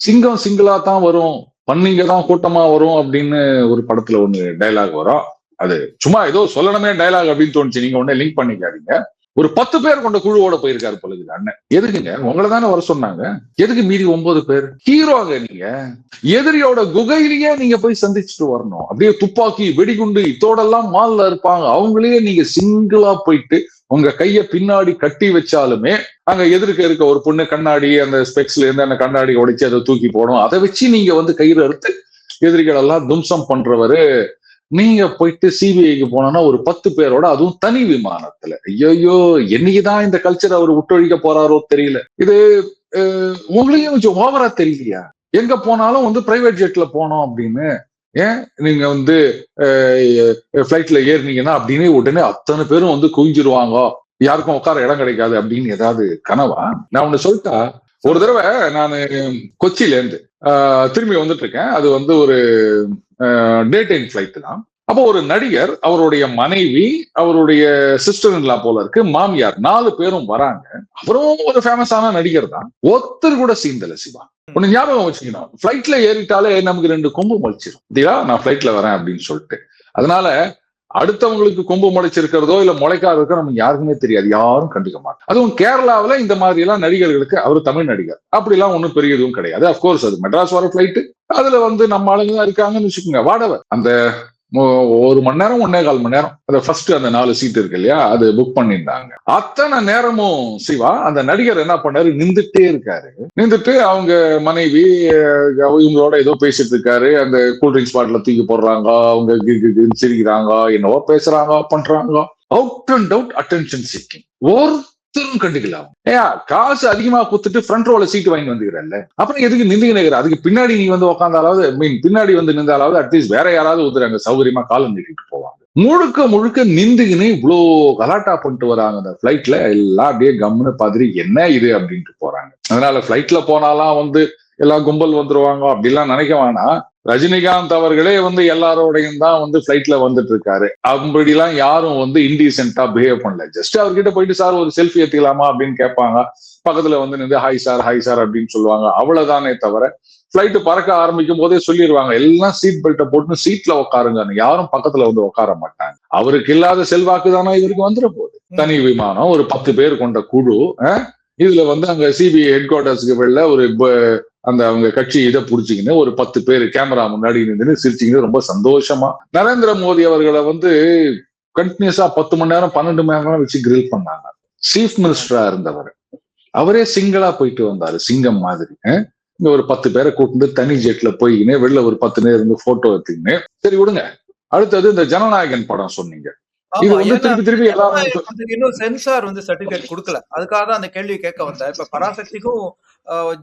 Speaker 2: சிங்கம் சிங்கிளா தான் வரும், பன்னிங்க தான் கூட்டமா வரும் அப்படின்னு ஒரு படத்துல ஒண்ணு டைலாக் வரும். அது சும்மா ஏதோ சொல்லணுமே டைலாக் அப்படின்னு தோணுச்சு, நீங்க உடனே லிங்க் பண்ணிக்காதீங்க. ஒரு 10 பேர் கொண்ட குழுவோட போயிருக்காரு பொழுது அண்ணன். எதுக்குங்க? உங்களை தானே வர சொன்னாங்க, எதுக்கு மீதி 9 பேர்? ஹீரோங்க நீங்க, எதிரியோட குகையிலேயே நீங்க போய் சந்திச்சுட்டு வரணும். அப்படியே துப்பாக்கி வெடிகுண்டு இதோடெல்லாம் மால்ல இருப்பாங்க, அவங்களே நீங்க சிங்கிளா போயிட்டு உங்க கைய பின்னாடி கட்டி வச்சாலுமே அங்க எதிர்க்க இருக்க ஒரு பொண்ணு கண்ணாடி அந்த ஸ்பெக்ஸ்ல இருந்து அந்த கண்ணாடி உடைச்சு அதை தூக்கி போடும், அதை வச்சு நீங்க வந்து கயிறு அறுத்து எதிரிகள் எல்லாம் தும்சம் பண்றவரு. நீங்க போயிட்டு சிபிஐக்கு போனோம்னா ஒரு 10 பேரோட, அதுவும் தனி விமானத்துல. ஐயோ, என்னைக்குதான் இந்த கல்ச்சர் அவர் விட்டொழிக்க போறாரோ தெரியல. இது உங்களையும் கொஞ்சம் ஓவரா தெரியலையா? எங்க போனாலும் வந்து பிரைவேட் ஜெட்ல போனோம் அப்படின்னு. ஏன் நீங்க வந்து பிளைட்ல ஏறினீங்கன்னா அப்படின்னு உடனே அத்தனை பேரும் வந்து குவிஞ்சிருவாங்க, யாருக்கும் உட்கார இடம் கிடைக்காது அப்படின்னு ஏதாவது கனவா? நான் ஒண்ணு சொல்லிட்டா, ஒரு தடவை நான் கொச்சியில இருந்து திரும்பி வந்துட்டு இருக்கேன். அது வந்து ஒரு டே டைம் ஃபிளைட் தான். அப்போ ஒரு நடிகர், அவருடைய மனைவி, அவருடைய சிஸ்டர் இன்லா போல இருக்கு, மாமியார், 4 பேரும் வராங்க. அவரும் ஒரு ஃபேமஸான நடிகர் தான். ஒருத்தர் கூட சீந்தல சிவா. ஒண்ணு ஞாபகம் வச்சுக்கணும், பிளைட்ல ஏறிட்டாலே நமக்கு 2 கொம்பு முளைச்சிடும். இல்லையா, நான் பிளைட்ல வரேன் அப்படின்னு சொல்லிட்டு. அதனால அடுத்தவங்களுக்கு கொம்பு முளைச்சிருக்கிறதோ இல்ல முளைக்காத இருக்கோ நமக்கு யாருக்குமே தெரியாது, யாரும் கண்டுக்க மாட்டோம். அதுவும் கேரளாவில இந்த மாதிரி எல்லாம் நடிகர்களுக்கு, அவரு தமிழ் நடிகர், அப்படி எல்லாம் ஒண்ணும் பெரிய எதுவும் கிடையாது. அப்கோர்ஸ் அது மெட்ராஸ் வர பிளைட், அதுல வந்து நம்ம ஆளுங்க தான் இருக்காங்கன்னு வச்சுக்கோங்க. வாடவர் அந்த 1 மணி நேரம் 1.25 மணி நேரம் அந்த ஃபர்ஸ்ட் அந்த 4 சீட் இருக்கு இல்லையா, அது புக் பண்ணியிருந்தாங்க. அத்தனை நேரமும் சிவா அந்த நடிகர் என்ன பண்ணாரு, நின்றுட்டே இருக்காரு. நின்றுட்டு அவங்க மனைவி இவங்களோட ஏதோ பேசிட்டு இருக்காரு. அந்த கூல்ட்ரிங்க்ஸ் பாட்டில தூக்கி போடுறாங்க, அவங்க சிரிக்கிறாங்க, என்னவோ பேசுறாங்க பண்றாங்க. Out and out attention seeking. ஒருத்தரும் கண்டுக்கலாம். காசு அதிகமா கொடுத்துட்டு ஃப்ரண்ட் ரோல சீட் வாங்கி வந்துக்கிறல்ல, அப்புறம் எதுக்கு நின்றுகிற? அதுக்கு பின்னாடி நீ வந்து உட்காந்தாலாவது, பின்னாடி வந்து நின்றாலாவது அட்லீஸ்ட் வேற யாராவது ஒருத்தர் சௌகரியமா காலம் நீட்டிட்டு போவாங்க. முழுக்க முழுக்க நின்றுகின்னு இவ்வளோ கலாட்டா பண்ணிட்டு வராங்க அந்த பிளைட்ல. எல்லாம் அப்படியே கம்முன்னு பாதிரி என்ன இது அப்படின்ட்டு போறாங்க. அதனால பிளைட்ல போனாலாம் வந்து எல்லாம் கும்பல் வந்துருவாங்க அப்படிலாம் நினைக்க வேணாம். ரஜினிகாந்த் அவர்களே வந்து எல்லாரோடையும் தான் வந்து பிளைட்ல வந்துட்டு இருக்காரு. அப்படிலாம் யாரும் வந்து இன்டீசென்டா பிஹேவ் பண்ணல. ஜஸ்ட் அவர்கிட்ட போயிட்டு சார் ஒரு செல்ஃபி எடுத்துக்கலாமா அப்படின்னு கேட்பாங்க. பக்கத்துல வந்து நின்று ஹாய் சார் அப்படின்னு சொல்லுவாங்க. அவ்வளவுதானே தவிர பிளைட் பறக்க ஆரம்பிக்கும் போதே சொல்லிடுவாங்க, எல்லாம் சீட் பெல்ட்டை போட்டு சீட்ல உட்காருங்க, யாரும் பக்கத்துல வந்து உட்கார மாட்டாங்க. அவருக்கு இல்லாத செல்வாக்கு தானே இவருக்கு வந்துட போகுது. தனி விமானம், ஒரு 10 பேர் கொண்ட குழு. இதுல வந்து அங்க சிபிஐ ஹெட் குவார்டர்ஸ்க்கு வெளில ஒரு அந்த அவங்க கட்சி இதை புடிச்சிக்கின்னு ஒரு 10 பேர் கேமரா முன்னாடி நின்று சிரிச்சிக்கின்னு ரொம்ப சந்தோஷமா நரேந்திர மோடி அவர்களை வந்து கண்டினியூஸா 10 மணி நேரம் 12 மணி நேரம் வச்சு கிரில் பண்ணாங்க. சீஃப் மினிஸ்டரா இருந்தவர் அவரே சிங்கிளா போயிட்டு வந்தாரு, சிங்கம் மாதிரி. இங்க ஒரு 10 பேரை கூப்பிட்டு தனி ஜெட்ல போய்கின்னு வெளில ஒரு 10 நேரம் இருந்து போட்டோ எடுத்துக்கின்னு. சரி விடுங்க. அடுத்தது இந்த ஜனநாயகன் படம் சொன்னீங்க. இது வந்து திருப்பி எல்லாரும்
Speaker 1: இன்னும் சென்சார் வந்து சர்டிபிகேட் கொடுக்கல, அதுக்காக தான் அந்த கேள்வி கேட்க வந்தேன். இப்ப பராசக்திக்கும்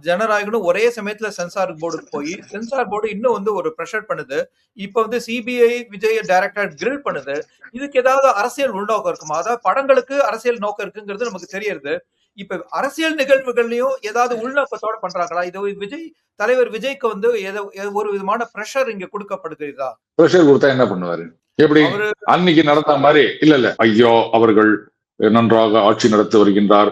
Speaker 1: ஜனநாயகனும் ஒரே சமயத்துல சென்சார் போர்டுக்கு போய் சென்சார் போர்டு இன்னும் வந்து ஒரு ப்ரெஷர் பண்ணுது. இப்ப வந்து சிபிஐ விஜய் டைரக்டர் கிரில் பண்ணுது. இதுக்கு ஏதாவது அரசியல் உள்நோக்கம் இருக்குமா? அதாவது படங்களுக்கு அரசியல் நோக்கம் இருக்குங்கிறது நமக்கு தெரியுது. இப்ப அரசியல் நிகழ்வுகள்லயும் ஏதாவது உள்நோக்கத்தோட பண்றாங்களா? இது தலைவர் விஜய்க்கு வந்து ஒரு விதமான ப்ரெஷர் இங்க கொடுக்கப்படுகிறதா?
Speaker 2: ப்ரெஷர் கொடுத்தா என்ன பண்ணுவாரு? எப்படி அன்னைக்கு நடந்த மாதிரி இல்ல ஐயோ அவர்கள் நன்றாக ஆட்சி நடத்தி வருகின்றார்,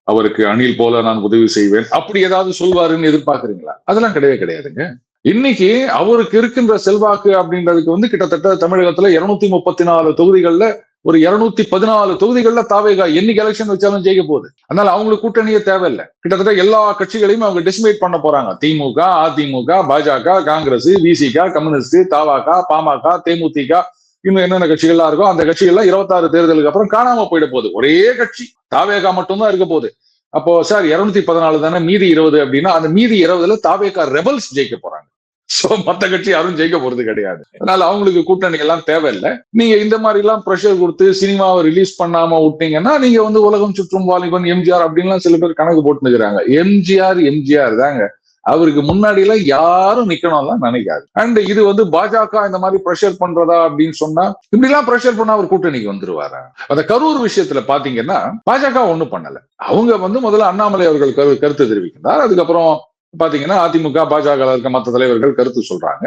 Speaker 2: அவருக்கு அணில் போல நான் உதவி செய்வேன் அப்படி ஏதாவது சொல்வாருன்னு எதிர்பார்க்கறீங்களா? அதெல்லாம் கிடையவே கிடையாதுங்க. இன்னைக்கு அவருக்கு இருக்கின்ற செல்வாக்கு அப்படின்றதுக்கு வந்து கிட்டத்தட்ட தமிழகத்துல 234 தொகுதிகள்ல ஒரு 214 தொகுதிகள்ல தாவேகா என்னைக்கு எலெக்ஷன் வச்சாலும் ஜெயிக்க போகுது. அதனால அவங்களுக்கு கூட்டணியே தேவையில்லை. கிட்டத்தட்ட எல்லா கட்சிகளையும் அவங்க டிஸ்மைட் பண்ண போறாங்க. திமுக, அதிமுக, பாஜக, காங்கிரஸ், விசிக, கம்யூனிஸ்ட், தாவாகா, பாமக, தேமுதிக, இன்னும் என்னென்ன கட்சிகள்லாம் இருக்கோ அந்த கட்சிகள்லாம் 26 தேர்தலுக்கு அப்புறம் காணாம போயிட போகுது. ஒரே கட்சி தாவேகா மட்டும்தான் இருக்க போகுது. அப்போ சார் 214 தானே, மீதி 20 அப்படின்னா அந்த மீதி 20ல தாவேகா ரெபல்ஸ் ஜெயிக்க போறாங்க. சோ மத்த கட்சி யாரும் ஜெயிக்க போறது கிடையாது. அதனால அவங்களுக்கு கூட்டணி எல்லாம் தேவையில்லை. நீங்க இந்த மாதிரி எல்லாம் ப்ரெஷர் கொடுத்து சினிமாவை ரிலீஸ் பண்ணாம விட்டீங்கன்னா நீங்க வந்து உலகம் சுற்றும் வாலிபன் எம்ஜிஆர் அப்படின்லாம் சில பேர் கணக்கு போட்டு நிக்கிறாங்க. எம்ஜிஆர் தாங்க, அவருக்கு முன்னாடி எல்லாம் யாரும் நிக்கணும்லாம் நினைக்காது. அண்ட் இது வந்து பாஜக இந்த மாதிரி ப்ரெஷர் பண்றதா அப்படின்னு சொன்னா, இப்படி எல்லாம் ப்ரெஷர் பண்ணா அவர் கூட்டணிக்கு வந்துருவாரா? அந்த கரூர் விஷயத்துல பாத்தீங்கன்னா பாஜக ஒண்ணும் பண்ணல. அவங்க வந்து முதல்ல அண்ணாமலை அவர்கள் கருத்து தெரிவிக்கிறார். அதுக்கப்புறம் பாத்தீங்கன்னா அதிமுக, பாஜக இருக்க மற்ற தலைவர்கள் கருத்து சொல்றாங்க.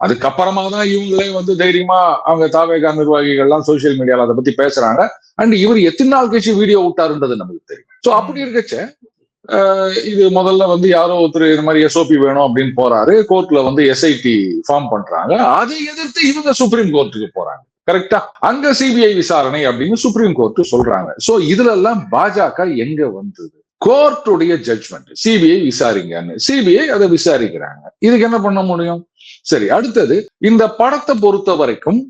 Speaker 2: அதுக்கப்புறமா தான் இவங்களே வந்து தைரியமா அவங்க தாவேகா நிர்வாகிகள்லாம் சோசியல் மீடியால அதை பத்தி பேசுறாங்க. அண்ட் இவர் எத்தனை நாள் கழிச்சு வீடியோ விட்டாருன்றது நமக்கு தெரியும். சோ அப்படி இருக்கச்ச இது முதல்ல வந்து யாரோ ஒருத்தர் இந்த மாதிரி எஸ்ஓபி வேணும் அப்படின்னு போறாரு, கோர்ட்ல வந்து எஸ்ஐடி ஃபார்ம் பண்றாங்க, அதை எதிர்த்து இவங்க சுப்ரீம் கோர்ட்டுக்கு போறாங்க. கரெக்டா? அங்க சிபிஐ விசாரணை அப்படின்னு சுப்ரீம் கோர்ட் சொல்றாங்க. சோ இதுல எல்லாம் பாஜக எங்க வந்தது? கோர்ட்டுடைய ஜட்ஜ்மெண்ட், சிபிஐ விசாரிங்கன்னு. சிபிஐ அதை விசாரிக்கிறாங்க. இதுக்கு என்ன பண்ண முடியும்? சரி, அடுத்தது இந்த படத்தை பொறுத்த வரைக்கும்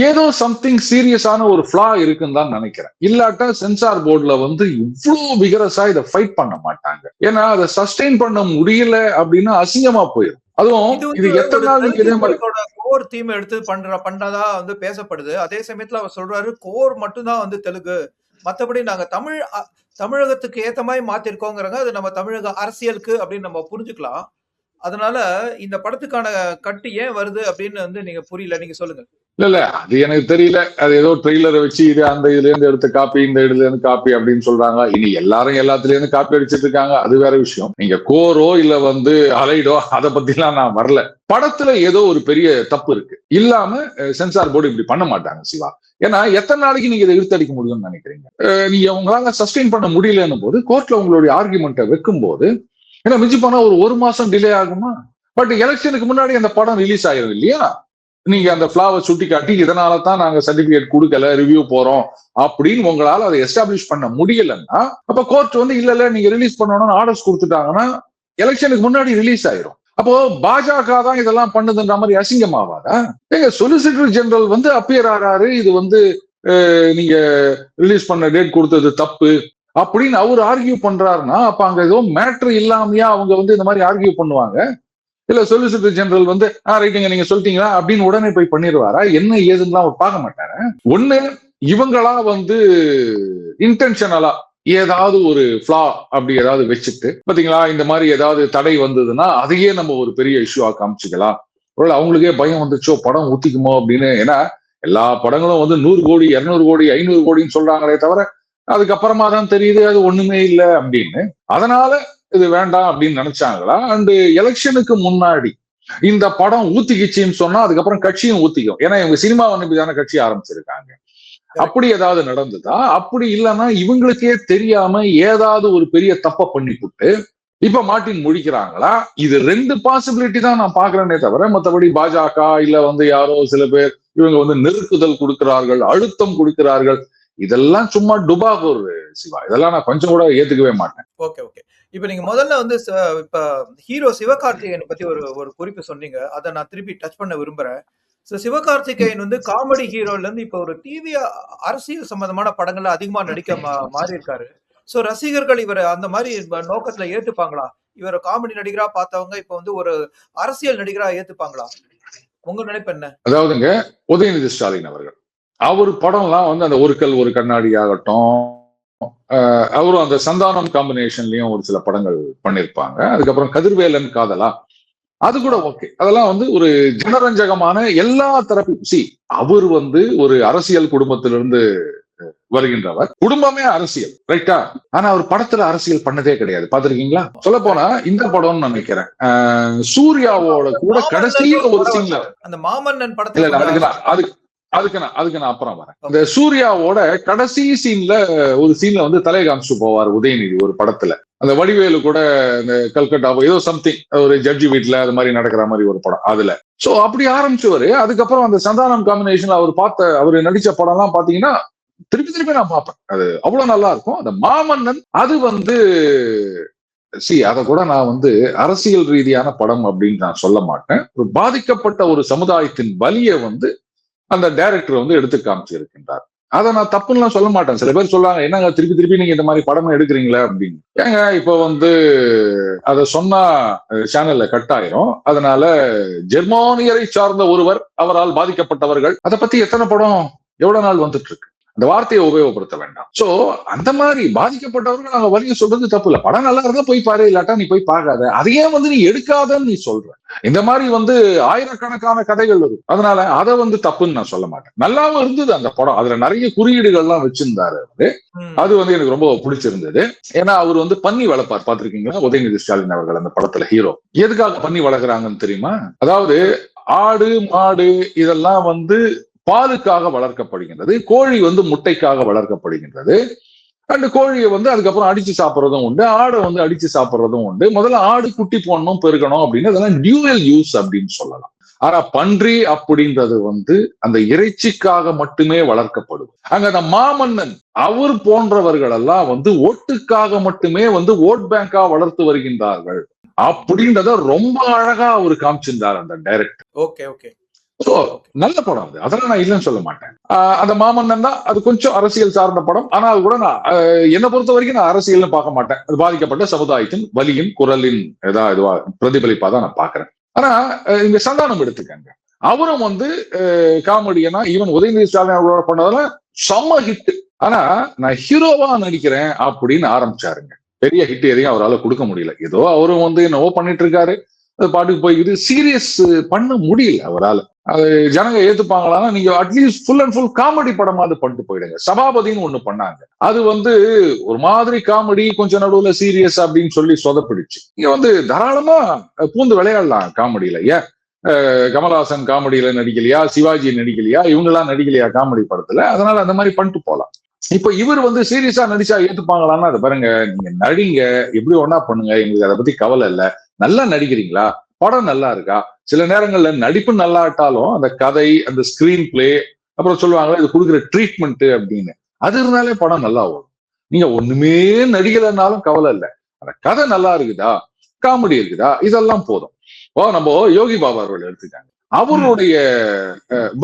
Speaker 2: ஏதோ சம்திங் சீரியஸான ஒரு ஃபிளா இருக்குன்னு தான் நினைக்கிறேன். இல்லாட்டா சென்சார் போர்டுல வந்து இவ்வளவு விகரஸா இதை ஃபைட் பண்ண மாட்டாங்க. ஏன்னா அதை சஸ்டெயின் பண்ண முடியல அப்படின்னா அசிங்கமா போயிடும். அதுவும் இது எத்தனை நாள் இதே மாதிரி
Speaker 1: கோர் தீம் எடுத்து பண்றதா வந்து பேசப்படுது. அதே சமயத்துல அவர் சொல்றாரு கோர் மட்டும்தான் வந்து தெலுங்கு, மத்தபடி நாங்க தமிழகத்துக்கு ஏத்த மாதிரி மாத்திருக்கோங்கிறாங்க. அது நம்ம தமிழக அரசியலுக்கு அப்படின்னு நம்ம புரிஞ்சுக்கலாம். அதனால இந்த படத்துக்கான கட்டு ஏன் வருது அப்படின்னு வந்து நீங்க புரியல, நீங்க சொல்லுங்க.
Speaker 2: இல்ல அது எனக்கு தெரியல. அது ஏதோ ட்ரெய்லரை வச்சு இது அந்த இதுல இருந்து எடுத்த காப்பி, இந்த இதுல இருந்து காப்பி அப்படின்னு சொல்றாங்க. இனி எல்லாரும் எல்லாத்துல இருந்து காப்பி அடிச்சிட்டு இருக்காங்க, அது வேற விஷயம். நீங்க கோரோ இல்ல வந்து அலைடோ அதை பத்தி எல்லாம் நான் வரல. படத்துல ஏதோ ஒரு பெரிய தப்பு இருக்கு, இல்லாம சென்சார் போர்டு இப்படி பண்ண மாட்டாங்க சிவா. ஏன்னா எத்தனை நாளைக்கு நீங்க இதை இழுத்தடிக்க முடியும்னு நினைக்கிறீங்க? நீங்க உங்களால சஸ்டெயின் பண்ண முடியலன்னு போது கோர்ட்ல உங்களுடைய ஆர்குமெண்ட்டை வைக்கும் போது, ஏன்னா மிஞ்சி போனா ஒரு மாசம் டிலே ஆகுமா? பட் எலெக்ஷனுக்கு முன்னாடி அந்த படம் ரிலீஸ் ஆயிரும் இல்லையா? நீங்க அந்த ஃபிளாவை சுட்டி காட்டி இதனால தான் நாங்க சர்டிபிகேட் கொடுக்கல, ரிவ்யூ போறோம் அப்படின்னு உங்களால அதை எஸ்டாப்ளிஷ் பண்ண முடியலன்னா, அப்ப கோர்ட் வந்து இல்ல நீங்க ரிலீஸ் பண்ணணும்னு ஆர்டர்ஸ் கொடுத்துட்டாங்கன்னா எலெக்ஷனுக்கு முன்னாடி ரிலீஸ் ஆயிரும். அப்போ பாஜக தான் இதெல்லாம் பண்ணுதுன்ற மாதிரி அசிங்கமாவாதா? எங்க சொலிசிட்டர் ஜெனரல் வந்து அப்பியர் ஆறாரு, இது வந்து நீங்க ரிலீஸ் பண்ண டேட் கொடுத்தது தப்பு அப்படின்னு அவர் ஆர்கியூ பண்றாருன்னா, அப்ப அங்க ஏதோ மேட்ரு இல்லாமையா அவங்க வந்து இந்த மாதிரி ஆர்கியூ பண்ணுவாங்க? இல்ல சொலிசிட்டர் ஜெனரல் வந்து ரைட்டுங்க நீங்க சொல்லிட்டீங்களா அப்படின்னு உடனே போய் பண்ணிடுவாரா? என்ன ஏதுன்னு அவர் பார்க்க மாட்டாரு. ஒண்ணு இவங்களா வந்து இன்டென்ஷனலா ஏதாவது ஒரு ஃபிளா அப்படி ஏதாவது வச்சுட்டு, பாத்தீங்களா இந்த மாதிரி ஏதாவது தடை வந்ததுன்னா அதையே நம்ம ஒரு பெரிய இஷ்யூவா காமிச்சுக்கலாம். ஒருவேளை அவங்களுக்கே பயம் வந்துச்சோ படம் ஊத்திக்குமோ அப்படின்னு. ஏன்னா எல்லா படங்களும் வந்து 100 கோடி 200 கோடி 500 கோடின்னு சொல்றாங்களே தவிர அதுக்கப்புறமா தான் தெரியுது அது ஒண்ணுமே இல்லை அப்படின்னு. அதனால இது வேண்டாம் அப்படின்னு நினைச்சாங்களா? அண்ட் எலெக்ஷனுக்கு முன்னாடி இந்த படம் ஊத்திக்கிச்சின்னு சொன்னா அதுக்கப்புறம் கட்சியும் ஊத்திக்கும். ஏன்னா இவங்க சினிமா அனுப்பிதான கட்சி ஆரம்பிச்சிருக்காங்க. அப்படி ஏதாவது நடந்ததா? அப்படி இல்லைன்னா இவங்களுக்கே தெரியாம ஏதாவது ஒரு பெரிய தப்ப பண்ணிவிட்டு இப்ப மாட்டின் முடிக்கிறாங்களா? இது 2 பாசிபிலிட்டி தான் நான் பாக்குறேனே தவிர மற்றபடி பாஜக இல்ல வந்து யாரோ சில பேர் இவங்க வந்து நெருக்குதல் கொடுக்கிறார்கள், அழுத்தம் கொடுக்கிறார்கள், இதெல்லாம் சும்மா டுபாகூர் சிவா. இதெல்லாம் நான் கொஞ்சம் கூட ஏத்துக்கவே மாட்டேன்.
Speaker 1: ஓகே. இப்ப நீங்க முதல்ல வந்து இப்ப ஹீரோ சிவகார்த்திகேயன் பத்தி ஒரு குறிப்பு சொன்னீங்க. அதை நான் திருப்பி டச் பண்ண விரும்புறேன். சிவகார்த்திகேயன் வந்து காமெடி ஹீரோல இருந்து இப்ப ஒரு டிவி அரசியல் சம்பந்தமான படங்கள்ல அதிகமா நடிக்க மாறி இருக்காரு. சோ ரசிகர்கள் இவர் அந்த மாதிரி நோக்கத்துல ஏத்துப்பாங்களா? இவர் காமெடி நடிகரா பார்த்தவங்க இப்ப வந்து ஒரு அரசியல் நடிகரா ஏத்துப்பாங்களா? உங்க நினைப்பு என்ன?
Speaker 2: அதாவதுங்க, உதயநிதி ஸ்டாலின் அவர்கள் அவர் படம்லாம் வந்து அந்த ஒரு கல் ஒரு கண்ணாடி ஆகட்டும், அவரும் அந்த சந்தானம் காம்பினேஷன்லயும் ஒரு சில படங்கள் பண்ணிருப்பாங்க. அதுக்கப்புறம் கதிர்வேலன் காதலா, அது கூட ஓகே. அதெல்லாம் வந்து ஒரு ஜனரஞ்சகமான எல்லா தரப்பு. அவர் வந்து ஒரு அரசியல் குடும்பத்திலிருந்து வருகின்றவர், குடும்பமே அரசியல், ரைட்டா? ஆனா அவர் படத்துல அரசியல் பண்ணதே கிடையாது. பாத்திருக்கீங்களா? சொல்ல போனா இந்த படம்னு நினைக்கிறேன் சூர்யாவோட கூட கடைசியில ஒரு சீன்ல,
Speaker 1: அந்த மாமன்னன் படத்துல,
Speaker 2: அதுக்கு நான் அப்புறம் வரேன். இந்த சூர்யாவோட கடைசி சீன்ல ஒரு சீன்ல வந்து தலை காமிச்சு போவார் உதயநிதி ஒரு படத்துல. அந்த வடிவேலு கூட இந்த கல்கட்டா ஏதோ சம்திங் ஒரு ஜட்ஜி வீட்டுல அது மாதிரி நடக்கிற மாதிரி ஒரு படம் அதுல. சோ அப்படி ஆரம்பிச்சவரு. அதுக்கப்புறம் அந்த சந்தானம் காம்பினேஷன்ல அவரு நடிச்ச படம் எல்லாம் பாத்தீங்கன்னா திருப்பி நான் பார்ப்பேன். அது அவ்வளவு நல்லா இருக்கும். அந்த மாமன்னன் அது வந்து அதை கூட நான் வந்து அரசியல் ரீதியான படம் அப்படின்னு நான் சொல்ல மாட்டேன். ஒரு பாதிக்கப்பட்ட ஒரு சமுதாயத்தின் வலியை வந்து அந்த டைரக்டர் வந்து எடுத்து காமிச்சிருக்கின்றார். அதை நான் தப்புன்னு சொல்ல மாட்டேன். சில பேர் சொல்றாங்க, என்னங்க திருப்பி நீங்க இந்த மாதிரி படம் எடுக்கிறீங்களா அப்படின்னு. ஏங்க இப்ப வந்து அதை சொன்னா சேனல்ல கட் ஆயிரும். அதனால ஜெர்மானியரை சார்ந்த ஒருவர், அவரால் பாதிக்கப்பட்டவர்கள், அதை பத்தி எத்தனை படம் எவ்வளவு நாள் வந்துட்டு இருக்கு. அந்த வார்த்தையை உபயோகப்படுத்த வேண்டாம். சோ அந்த மாதிரி பாதிக்கப்பட்டவர்கள் நாங்க வலிய சொல்றது தப்பு இல்ல. படம் நல்லா இருந்தா போய் பாரு, இல்லாட்டா நீ போய் பார்க்காத. அதையே வந்து நீ எடுக்காதன்னு நீ சொல்ற. இந்த மாதிரி வந்து ஆயிரக்கணக்கான கதைகள் இருக்கு. அதனால அதை வந்து தப்புன்னு நான் சொல்ல மாட்டேன். நல்லாவும் இருந்தது அந்த படம். அதுல நிறைய குறியீடுகள்லாம் வச்சிருந்தாரு. அது வந்து எனக்கு ரொம்ப பிடிச்சிருந்தது. ஏன்னா அவர் வந்து பன்னி வளர்ப்பார். பாத்திருக்கீங்களா உதயநிதி ஸ்டாலின் அவர்கள் அந்த படத்துல ஹீரோ? எதுக்காக பன்னி வளர்க்குறாங்கன்னு தெரியுமா? அதாவது ஆடு மாடு இதெல்லாம் வந்து பாலுக்காக வளர்க்கப்படுகின்றது, கோழி வந்து முட்டைக்காக வளர்க்கப்படுகின்றது. அண்ட் கோழியை வந்து அதுக்கப்புறம் அடிச்சு சாப்பிட்றதும் உண்டு, ஆடை வந்து அடிச்சு சாப்பிட்றதும் உண்டு. முதல்ல ஆடு குட்டி போடணும் பெருகணும் அப்படின்னு அதெல்லாம் டியூவல் யூஸ் அப்படின்னு சொல்லலாம். ஆனா பன்றி அப்படின்றது வந்து அந்த இறைச்சிக்காக மட்டுமே வளர்க்கப்படுது. அங்க அந்த மாமன்னன் அவர் போன்றவர்கள் எல்லாம் வந்து ஓட்டுக்காக மட்டுமே வந்து ஓட் பேங்கா வளர்த்து வருகின்றார்கள் அப்படின்றத ரொம்ப அழகா அவர் காமிச்சிருந்தார் அந்த டைரக்டர்.
Speaker 1: ஓகே ஓகே
Speaker 2: So, நல்ல படம் அது, அதெல்லாம் நான் இல்லைன்னு சொல்ல மாட்டேன். அந்த மாமன்னன் தான் அது கொஞ்சம் அரசியல் சார்ந்த படம். ஆனா அது கூட நான் என்னை பொறுத்த வரைக்கும் நான் அரசியல்னு பார்க்க மாட்டேன். அது பாதிக்கப்பட்ட சமுதாயத்தின் வலியின் குரலின் ஏதாவது பிரதிபலிப்பா தான் நான் பாக்குறேன். ஆனா இங்க சந்தானம் எடுத்துக்கங்க, அவரும் வந்து காமெடியனா ஈவன் உதயநிதி ஸ்டாலின் அவர்களோட பண்ணதெல்லாம் செம்ம ஹிட். ஆனா நான் ஹீரோவா நடிக்கிறேன் அப்படின்னு ஆரம்பிச்சாருங்க. பெரிய ஹிட் எதையும் அவரால் கொடுக்க முடியல. ஏதோ அவரும் வந்து என்னவோ பண்ணிட்டு இருக்காரு, அது பாட்டுக்கு போய்க்குது. சீரியஸ் பண்ண முடியல அவரால். அது ஜனங்க ஏத்துப்பாங்களான்னா நீங்க at least full and full comedy படமாவது பண்ணிட்டு போயிடுங்க. சபாபதினு ஒண்ணு பண்ணாங்க, அது வந்து ஒரு மாதிரி காமெடி கொஞ்சம் நடுவுல சீரியஸ் அப்படின்னு சொல்லி சொதப்பிடுச்சு. இங்க வந்து தாராளமா பூந்து விளையாடலாம் காமெடியில. ஏன் கமல்ஹாசன் காமெடியில நடிக்கலையா, சிவாஜி நடிக்கலையா, இவங்க எல்லாம் நடிக்கலையா காமெடி படத்துல? அதனால அந்த மாதிரி பண்ணிட்டு போலாம். இப்ப இவர் வந்து சீரியஸா நடிச்சா ஏத்துப்பாங்களான்னா அதை பாருங்க, நீங்க நடிங்க, எப்படி ஒன்னா பண்ணுங்க, எங்களுக்கு அதை பத்தி கவலை இல்லை. நல்லா நடிக்கிறீங்களா, படம் நல்லா இருக்கா, சில நேரங்கள்ல நடிப்பு நல்லாட்டாலும் அந்த கதை, அந்த ஸ்கிரீன் பிளே, அப்புறம் சொல்லுவாங்களா இது கொடுக்குற ட்ரீட்மெண்ட் அப்படின்னு, அது இருந்தாலே படம் நல்லா வரும். நீங்க ஒண்ணுமே நடிகலைன்னாலும் கவலை இல்லை, அந்த கதை நல்லா இருக்குதா, காமெடி இருக்குதா, இதெல்லாம் போதும். நம்ம யோகி பாபா அவர்கள் எடுத்துக்காங்க, அவருடைய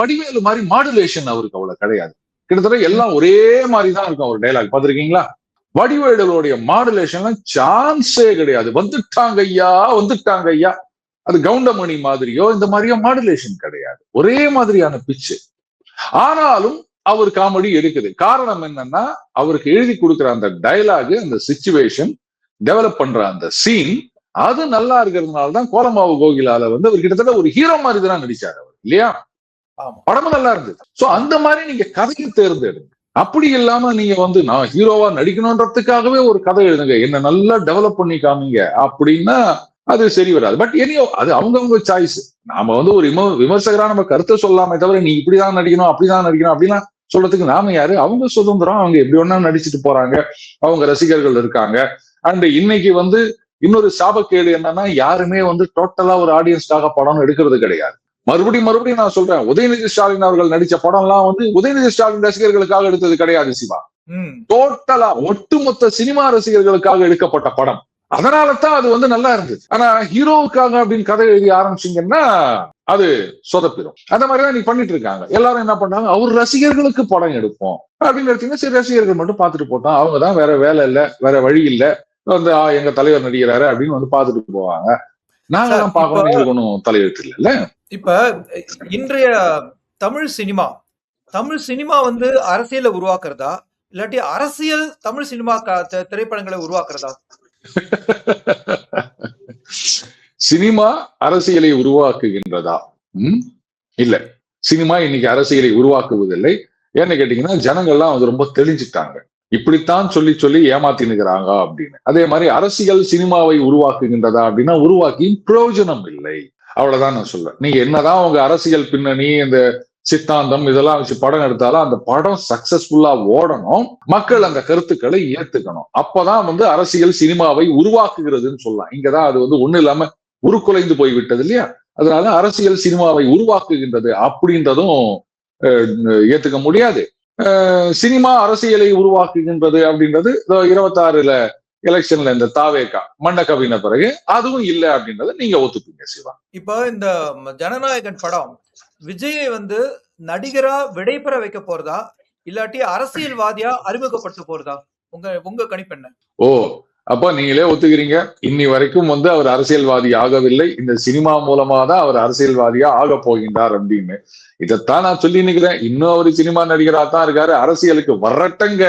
Speaker 2: வடிவேலு மாதிரி மாடுலேஷன் அவருக்கு அவ்வளவு கிடையாது. கிட்டத்தட்ட எல்லாம் ஒரே மாதிரி தான் இருக்கும் அவர் டைலாக். பாத்திருக்கீங்களா? வடிவேலுடைய மாடுலேஷன் சான்ஸே கிடையாது. வந்துட்டாங்க ஐயா, வந்துட்டாங்க ஐயா, அது கவுண்டமணி மாதிரியோ இந்த மாதிரியோ மாடுலேஷன் கிடையாது. ஒரே மாதிரியான பிச்சு. ஆனாலும் அவர் காமெடி எடுக்குது. காரணம் என்னன்னா அவருக்கு எழுதி கொடுக்குற அந்த டயலாக், அந்த சிச்சுவேஷன், டெவலப் பண்ற அந்த சீன், அது நல்லா இருக்கிறதுனால தான் கோலமாவு கோகிலால வந்து அவர் கிட்டத்தட்ட ஒரு ஹீரோ மாதிரி தான் நடிச்சார் அவர், இல்லையா? படமும் நல்லா இருந்தது. சோ அந்த மாதிரி நீங்க கதையை தேர்ந்தெடுங்க. அப்படி இல்லாம நீங்க வந்து நான் ஹீரோவா நடிக்கணும்ன்றதுக்காகவே ஒரு கதை எழுதுங்க, என்ன நல்லா டெவலப் பண்ணி காமிங்க அப்படின்னா அது சரி வராது. பட் எனியோ அது அவங்கவுங்க சாய்ஸ். நாம வந்து ஒரு விமர்சகரா நம்ம கருத்தை சொல்லாமே தவிர நீ இப்படிதான் நடிக்கணும் அப்படிதான் நடிக்கணும் அப்படின்னா சொல்றதுக்கு நாம யாரு? அவங்க சுதந்திரம், அவங்க எப்படி ஒன்னா நடிச்சுட்டு போறாங்க, அவங்க ரசிகர்கள் இருக்காங்க. அண்ட் இன்னைக்கு வந்து இன்னொரு சாபக்கேடு என்னன்னா, யாருமே வந்து டோட்டலா ஒரு ஆடியன்ஸ்க்காக படம் எடுக்கிறது கிடையாது. மறுபடியும் நான் சொல்றேன், உதயநிதி ஸ்டாலின் அவர்கள் நடிச்ச படம் எல்லாம் வந்து உதயநிதி ஸ்டாலின் ரசிகர்களுக்காக எடுத்தது கிடையாது சிவா. டோட்டலா ஒட்டுமொத்த சினிமா ரசிகர்களுக்காக எடுக்கப்பட்ட படம். அதனாலதான் அது வந்து நல்லா இருந்தது. ஆனா ஹீரோவுக்காக அப்படின்னு கதை எழுதி ஆரம்பிச்சீங்கன்னா அது சொதப்பிடும். அந்த மாதிரிதான் நீ பண்ணிட்டு இருக்காங்க. எல்லாரும் என்ன பண்ணாங்க, அவர் ரசிகர்களுக்கு படம் எடுப்போம் அப்படின்னு எடுத்தீங்கன்னா சரி, ரசிகர்கள் மட்டும் பார்த்துட்டு போட்டோம், அவங்கதான் வேற வேலை இல்லை, வேற வழி இல்லை, வந்து எங்க தலைவர் நடிக்கிறாரு அப்படின்னு வந்து பார்த்துட்டு போவாங்க. நாங்க எல்லாம் பார்க்கணும், எங்களுக்கு ஒன்றும் தலையெழுத்து இல்லைல்ல.
Speaker 1: இப்ப இன்றைய தமிழ் சினிமா வந்து அரசியலை உருவாக்குறதா, இல்லாட்டி அரசியல் தமிழ் சினிமா திரைப்படங்களை உருவாக்குறதா?
Speaker 2: சினிமா அரசியலை உருவாக்குகின்றதா? இல்ல, சினிமா இன்னைக்கு அரசியலை உருவாக்குவதில்லை. ஏன்னு கேட்டீங்கன்னா ஜனங்கள்லாம் வந்து ரொம்ப தெளிஞ்சுட்டாங்க, இப்படித்தான் சொல்லி சொல்லி ஏமாத்தினுக்கிறாங்க அப்படின்னு. அதே மாதிரி அரசியல் சினிமாவை உருவாக்குகின்றதா அப்படின்னா உருவாக்கி பிரயோஜனம் இல்லை. அவ்வளவுதான் நான் சொல்றேன். நீங்க என்னதான் உங்க அரசியல் பின்னணி, இந்த சித்தாந்தம் இதெல்லாம் வச்சு படம் எடுத்தாலும் அந்த படம் சக்சஸ்ஃபுல்லா ஓடணும், மக்கள் அந்த கருத்துக்களை ஏத்துக்கணும். அப்பதான் வந்து அரசியல் சினிமாவை உருவாக்குகிறதுன்னு சொல்லலாம். இங்கதான் அது வந்து ஒண்ணு இல்லாம உருக்குலைந்து போய்விட்டது இல்லையா? அதனால அரசியல் சினிமாவை உருவாக்குகின்றது அப்படின்றதும் ஏத்துக்க முடியாது. சினிமா அரசியலை உருவாக்குகின்றது அப்படின்றது 26 எலெக்ஷன்ல இந்த தாவேகா மண்ண கவின பிறகு அதுவும் இல்லை அப்படின்றத நீங்க ஒத்துப்பீங்க சிவா.
Speaker 1: இப்ப இந்த ஜனநாயகன் படம் விஜயை வந்து நடிகரா விடைபெற வைக்க போறதா, இல்லாட்டி அரசியல்வாதியா அறிமுகப்படுத்த போறதா? உங்க கணிப்பு என்ன?
Speaker 2: ஓ, அப்ப நீங்களே ஒத்துக்கிறீங்க, இன்னி வரைக்கும் வந்து அவர் அரசியல்வாதி ஆகவில்லை, இந்த சினிமா மூலமா தான் அவர் அரசியல்வாதியா ஆக போகின்றார் அப்படின்னு. இதைத்தான் நான் சொல்லி நிக்கிறேன். இன்னும் அவர் சினிமா நடிகரா தான் இருக்காரு, அரசியலுக்கு வரட்டங்க,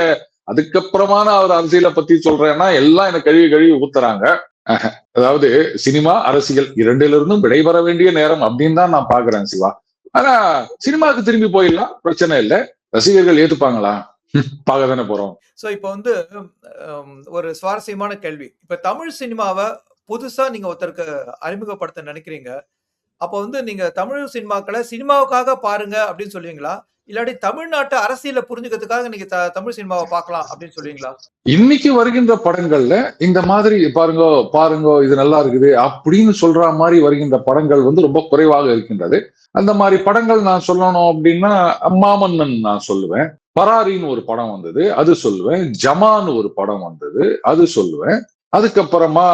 Speaker 2: அதுக்கப்புறமான அவர் அரசியலை பத்தி சொல்றேன்னா எல்லாம் எனக்கு கழுவி ஊத்துறாங்க. அதாவது சினிமா அரசியல் இரண்டில இருந்தும் விடைபெற வேண்டிய நேரம் அப்படின்னு தான் நான் பாக்குறேன் சிவா. ஆனா சினிமாவுக்கு திரும்பி போயிடலாம், பிரச்சனை இல்லை. ரசிகர்கள் ஏத்துப்பாங்களா? பார்க்க தானே போறோம்.
Speaker 1: சோ இப்ப வந்து ஒரு சுவாரஸ்யமான கேள்வி. இப்ப தமிழ் சினிமாவை புதுசா நீங்க ஒருத்தருக்கு அறிமுகப்படுத்த நினைக்கிறீங்க. அப்ப வந்து நீங்க தமிழ் சினிமாக்களை சினிமாவுக்காக பாருங்க அப்படின்னு சொல்லுவீங்களா, இல்லாட்டி தமிழ்நாட்டு அரசியல புரிஞ்சுக்கிறதுக்காக நீங்க தமிழ் சினிமாவை பார்க்கலாம் அப்படின்னு சொல்லுவீங்களா?
Speaker 2: இன்னைக்கு வருகின்ற படங்கள்ல இந்த மாதிரி பாருங்க பாருங்க இது நல்லா இருக்குது அப்படின்னு சொல்ற மாதிரி வருகின்ற படங்கள் வந்து ரொம்ப குறைவாக இருக்கின்றது. அந்த மாதிரி படங்கள் நான் சொல்லணும் அப்படின்னா மாமன்னன் நான் சொல்லுவேன், பராரின்னு ஒரு படம் வந்தது அது சொல்லுவேன், ஜமான் ஒரு படம் வந்தது அது சொல்லுவேன், அதுக்கப்புறமா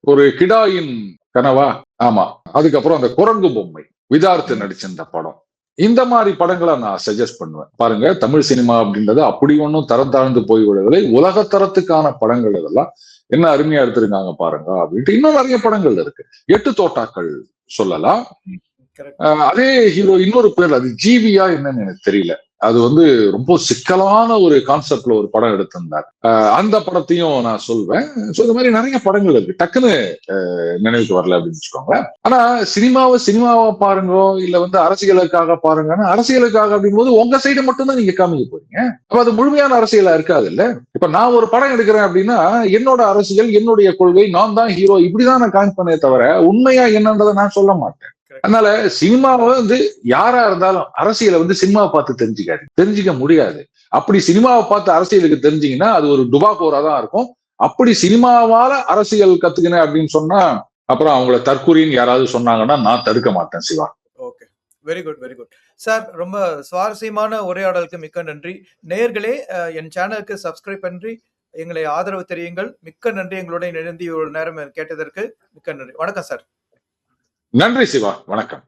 Speaker 2: ஒரு கிடாயின் கனவா, ஆமா, அதுக்கப்புறம் அந்த குரங்கு பொம்மை விதார்த்து நடிச்சிருந்த படம். இந்த மாதிரி படங்களை நான் சஜஸ்ட் பண்ணுவேன். பாருங்க, தமிழ் சினிமா அப்படின்றது அப்படி ஒன்றும் தரம் தாழ்ந்து போய்விடவில்லை. உலகத்தரத்துக்கான படங்கள் இதெல்லாம் என்ன அருமையா எடுத்திருக்காங்க பாருங்க அப்படின்ட்டு இன்னும் நிறைய படங்கள் இருக்கு. 8 தோட்டாக்கள் சொல்லலாம். அதே ஹீரோ இன்னொரு பேர், அது ஜீவியா என்னன்னு எனக்கு தெரியல, அது வந்து ரொம்ப சிக்கலான ஒரு கான்செப்ட்ல ஒரு படம் எடுத்திருந்தார். அந்த படத்தையும் நான் சொல்வேன். இந்த மாதிரி நிறைய படங்கள் இருக்கு, டக்குன்னு நினைவுக்கு வரல அப்படின்னு வச்சுக்கோங்க. ஆனா சினிமாவை பாருங்க, இல்ல வந்து அரசியலுக்காக பாருங்கன்னா, அரசியலுக்காக அப்படின் போது உங்க சைடு மட்டும் தான் நீங்க காமிக்க போறீங்க. அப்ப அது முழுமையான அரசியலா இருக்காது இல்ல. இப்ப நான் ஒரு படம் எடுக்கிறேன் அப்படின்னா என்னோட அரசியல், என்னுடைய கொள்கை, நான் தான் ஹீரோ, இப்படிதான் நான் காமிப்பேனே தவிர உண்மையா என்னன்றதை நான் சொல்ல மாட்டேன். அதனால சினிமாவை வந்து யாரா இருந்தாலும் அரசியலை வந்து சினிமாவை பார்த்து தெரிஞ்சுக்க முடியாது. அப்படி சினிமாவை பார்த்து அரசியலுக்கு தெரிஞ்சீங்கன்னா அது ஒரு டுபாகோரா தான் இருக்கும். அப்படி சினிமாவால அரசியல் கத்துக்கினேன் அப்படின்னு சொன்னா அப்புறம் அவங்கள தற்கூரின்னு யாராவது சொன்னாங்கன்னா நான் தடுக்க மாட்டேன் Siva.
Speaker 1: Okay, very good very good sir. ரொம்ப சுவாரஸ்யமான உரையாடலுக்கு மிக்க நன்றி. நேயர்களே, என் சேனலுக்கு சப்ஸ்கிரைப் பண்ணி எங்களை ஆதரவு தெரியுங்கள். மிக்க நன்றி எங்களுடைய இணைந்து ஒரு நேரம் கேட்டதற்கு மிக்க நன்றி. வணக்கம் சார்.
Speaker 2: நன்றி சிவா, வணக்கம்.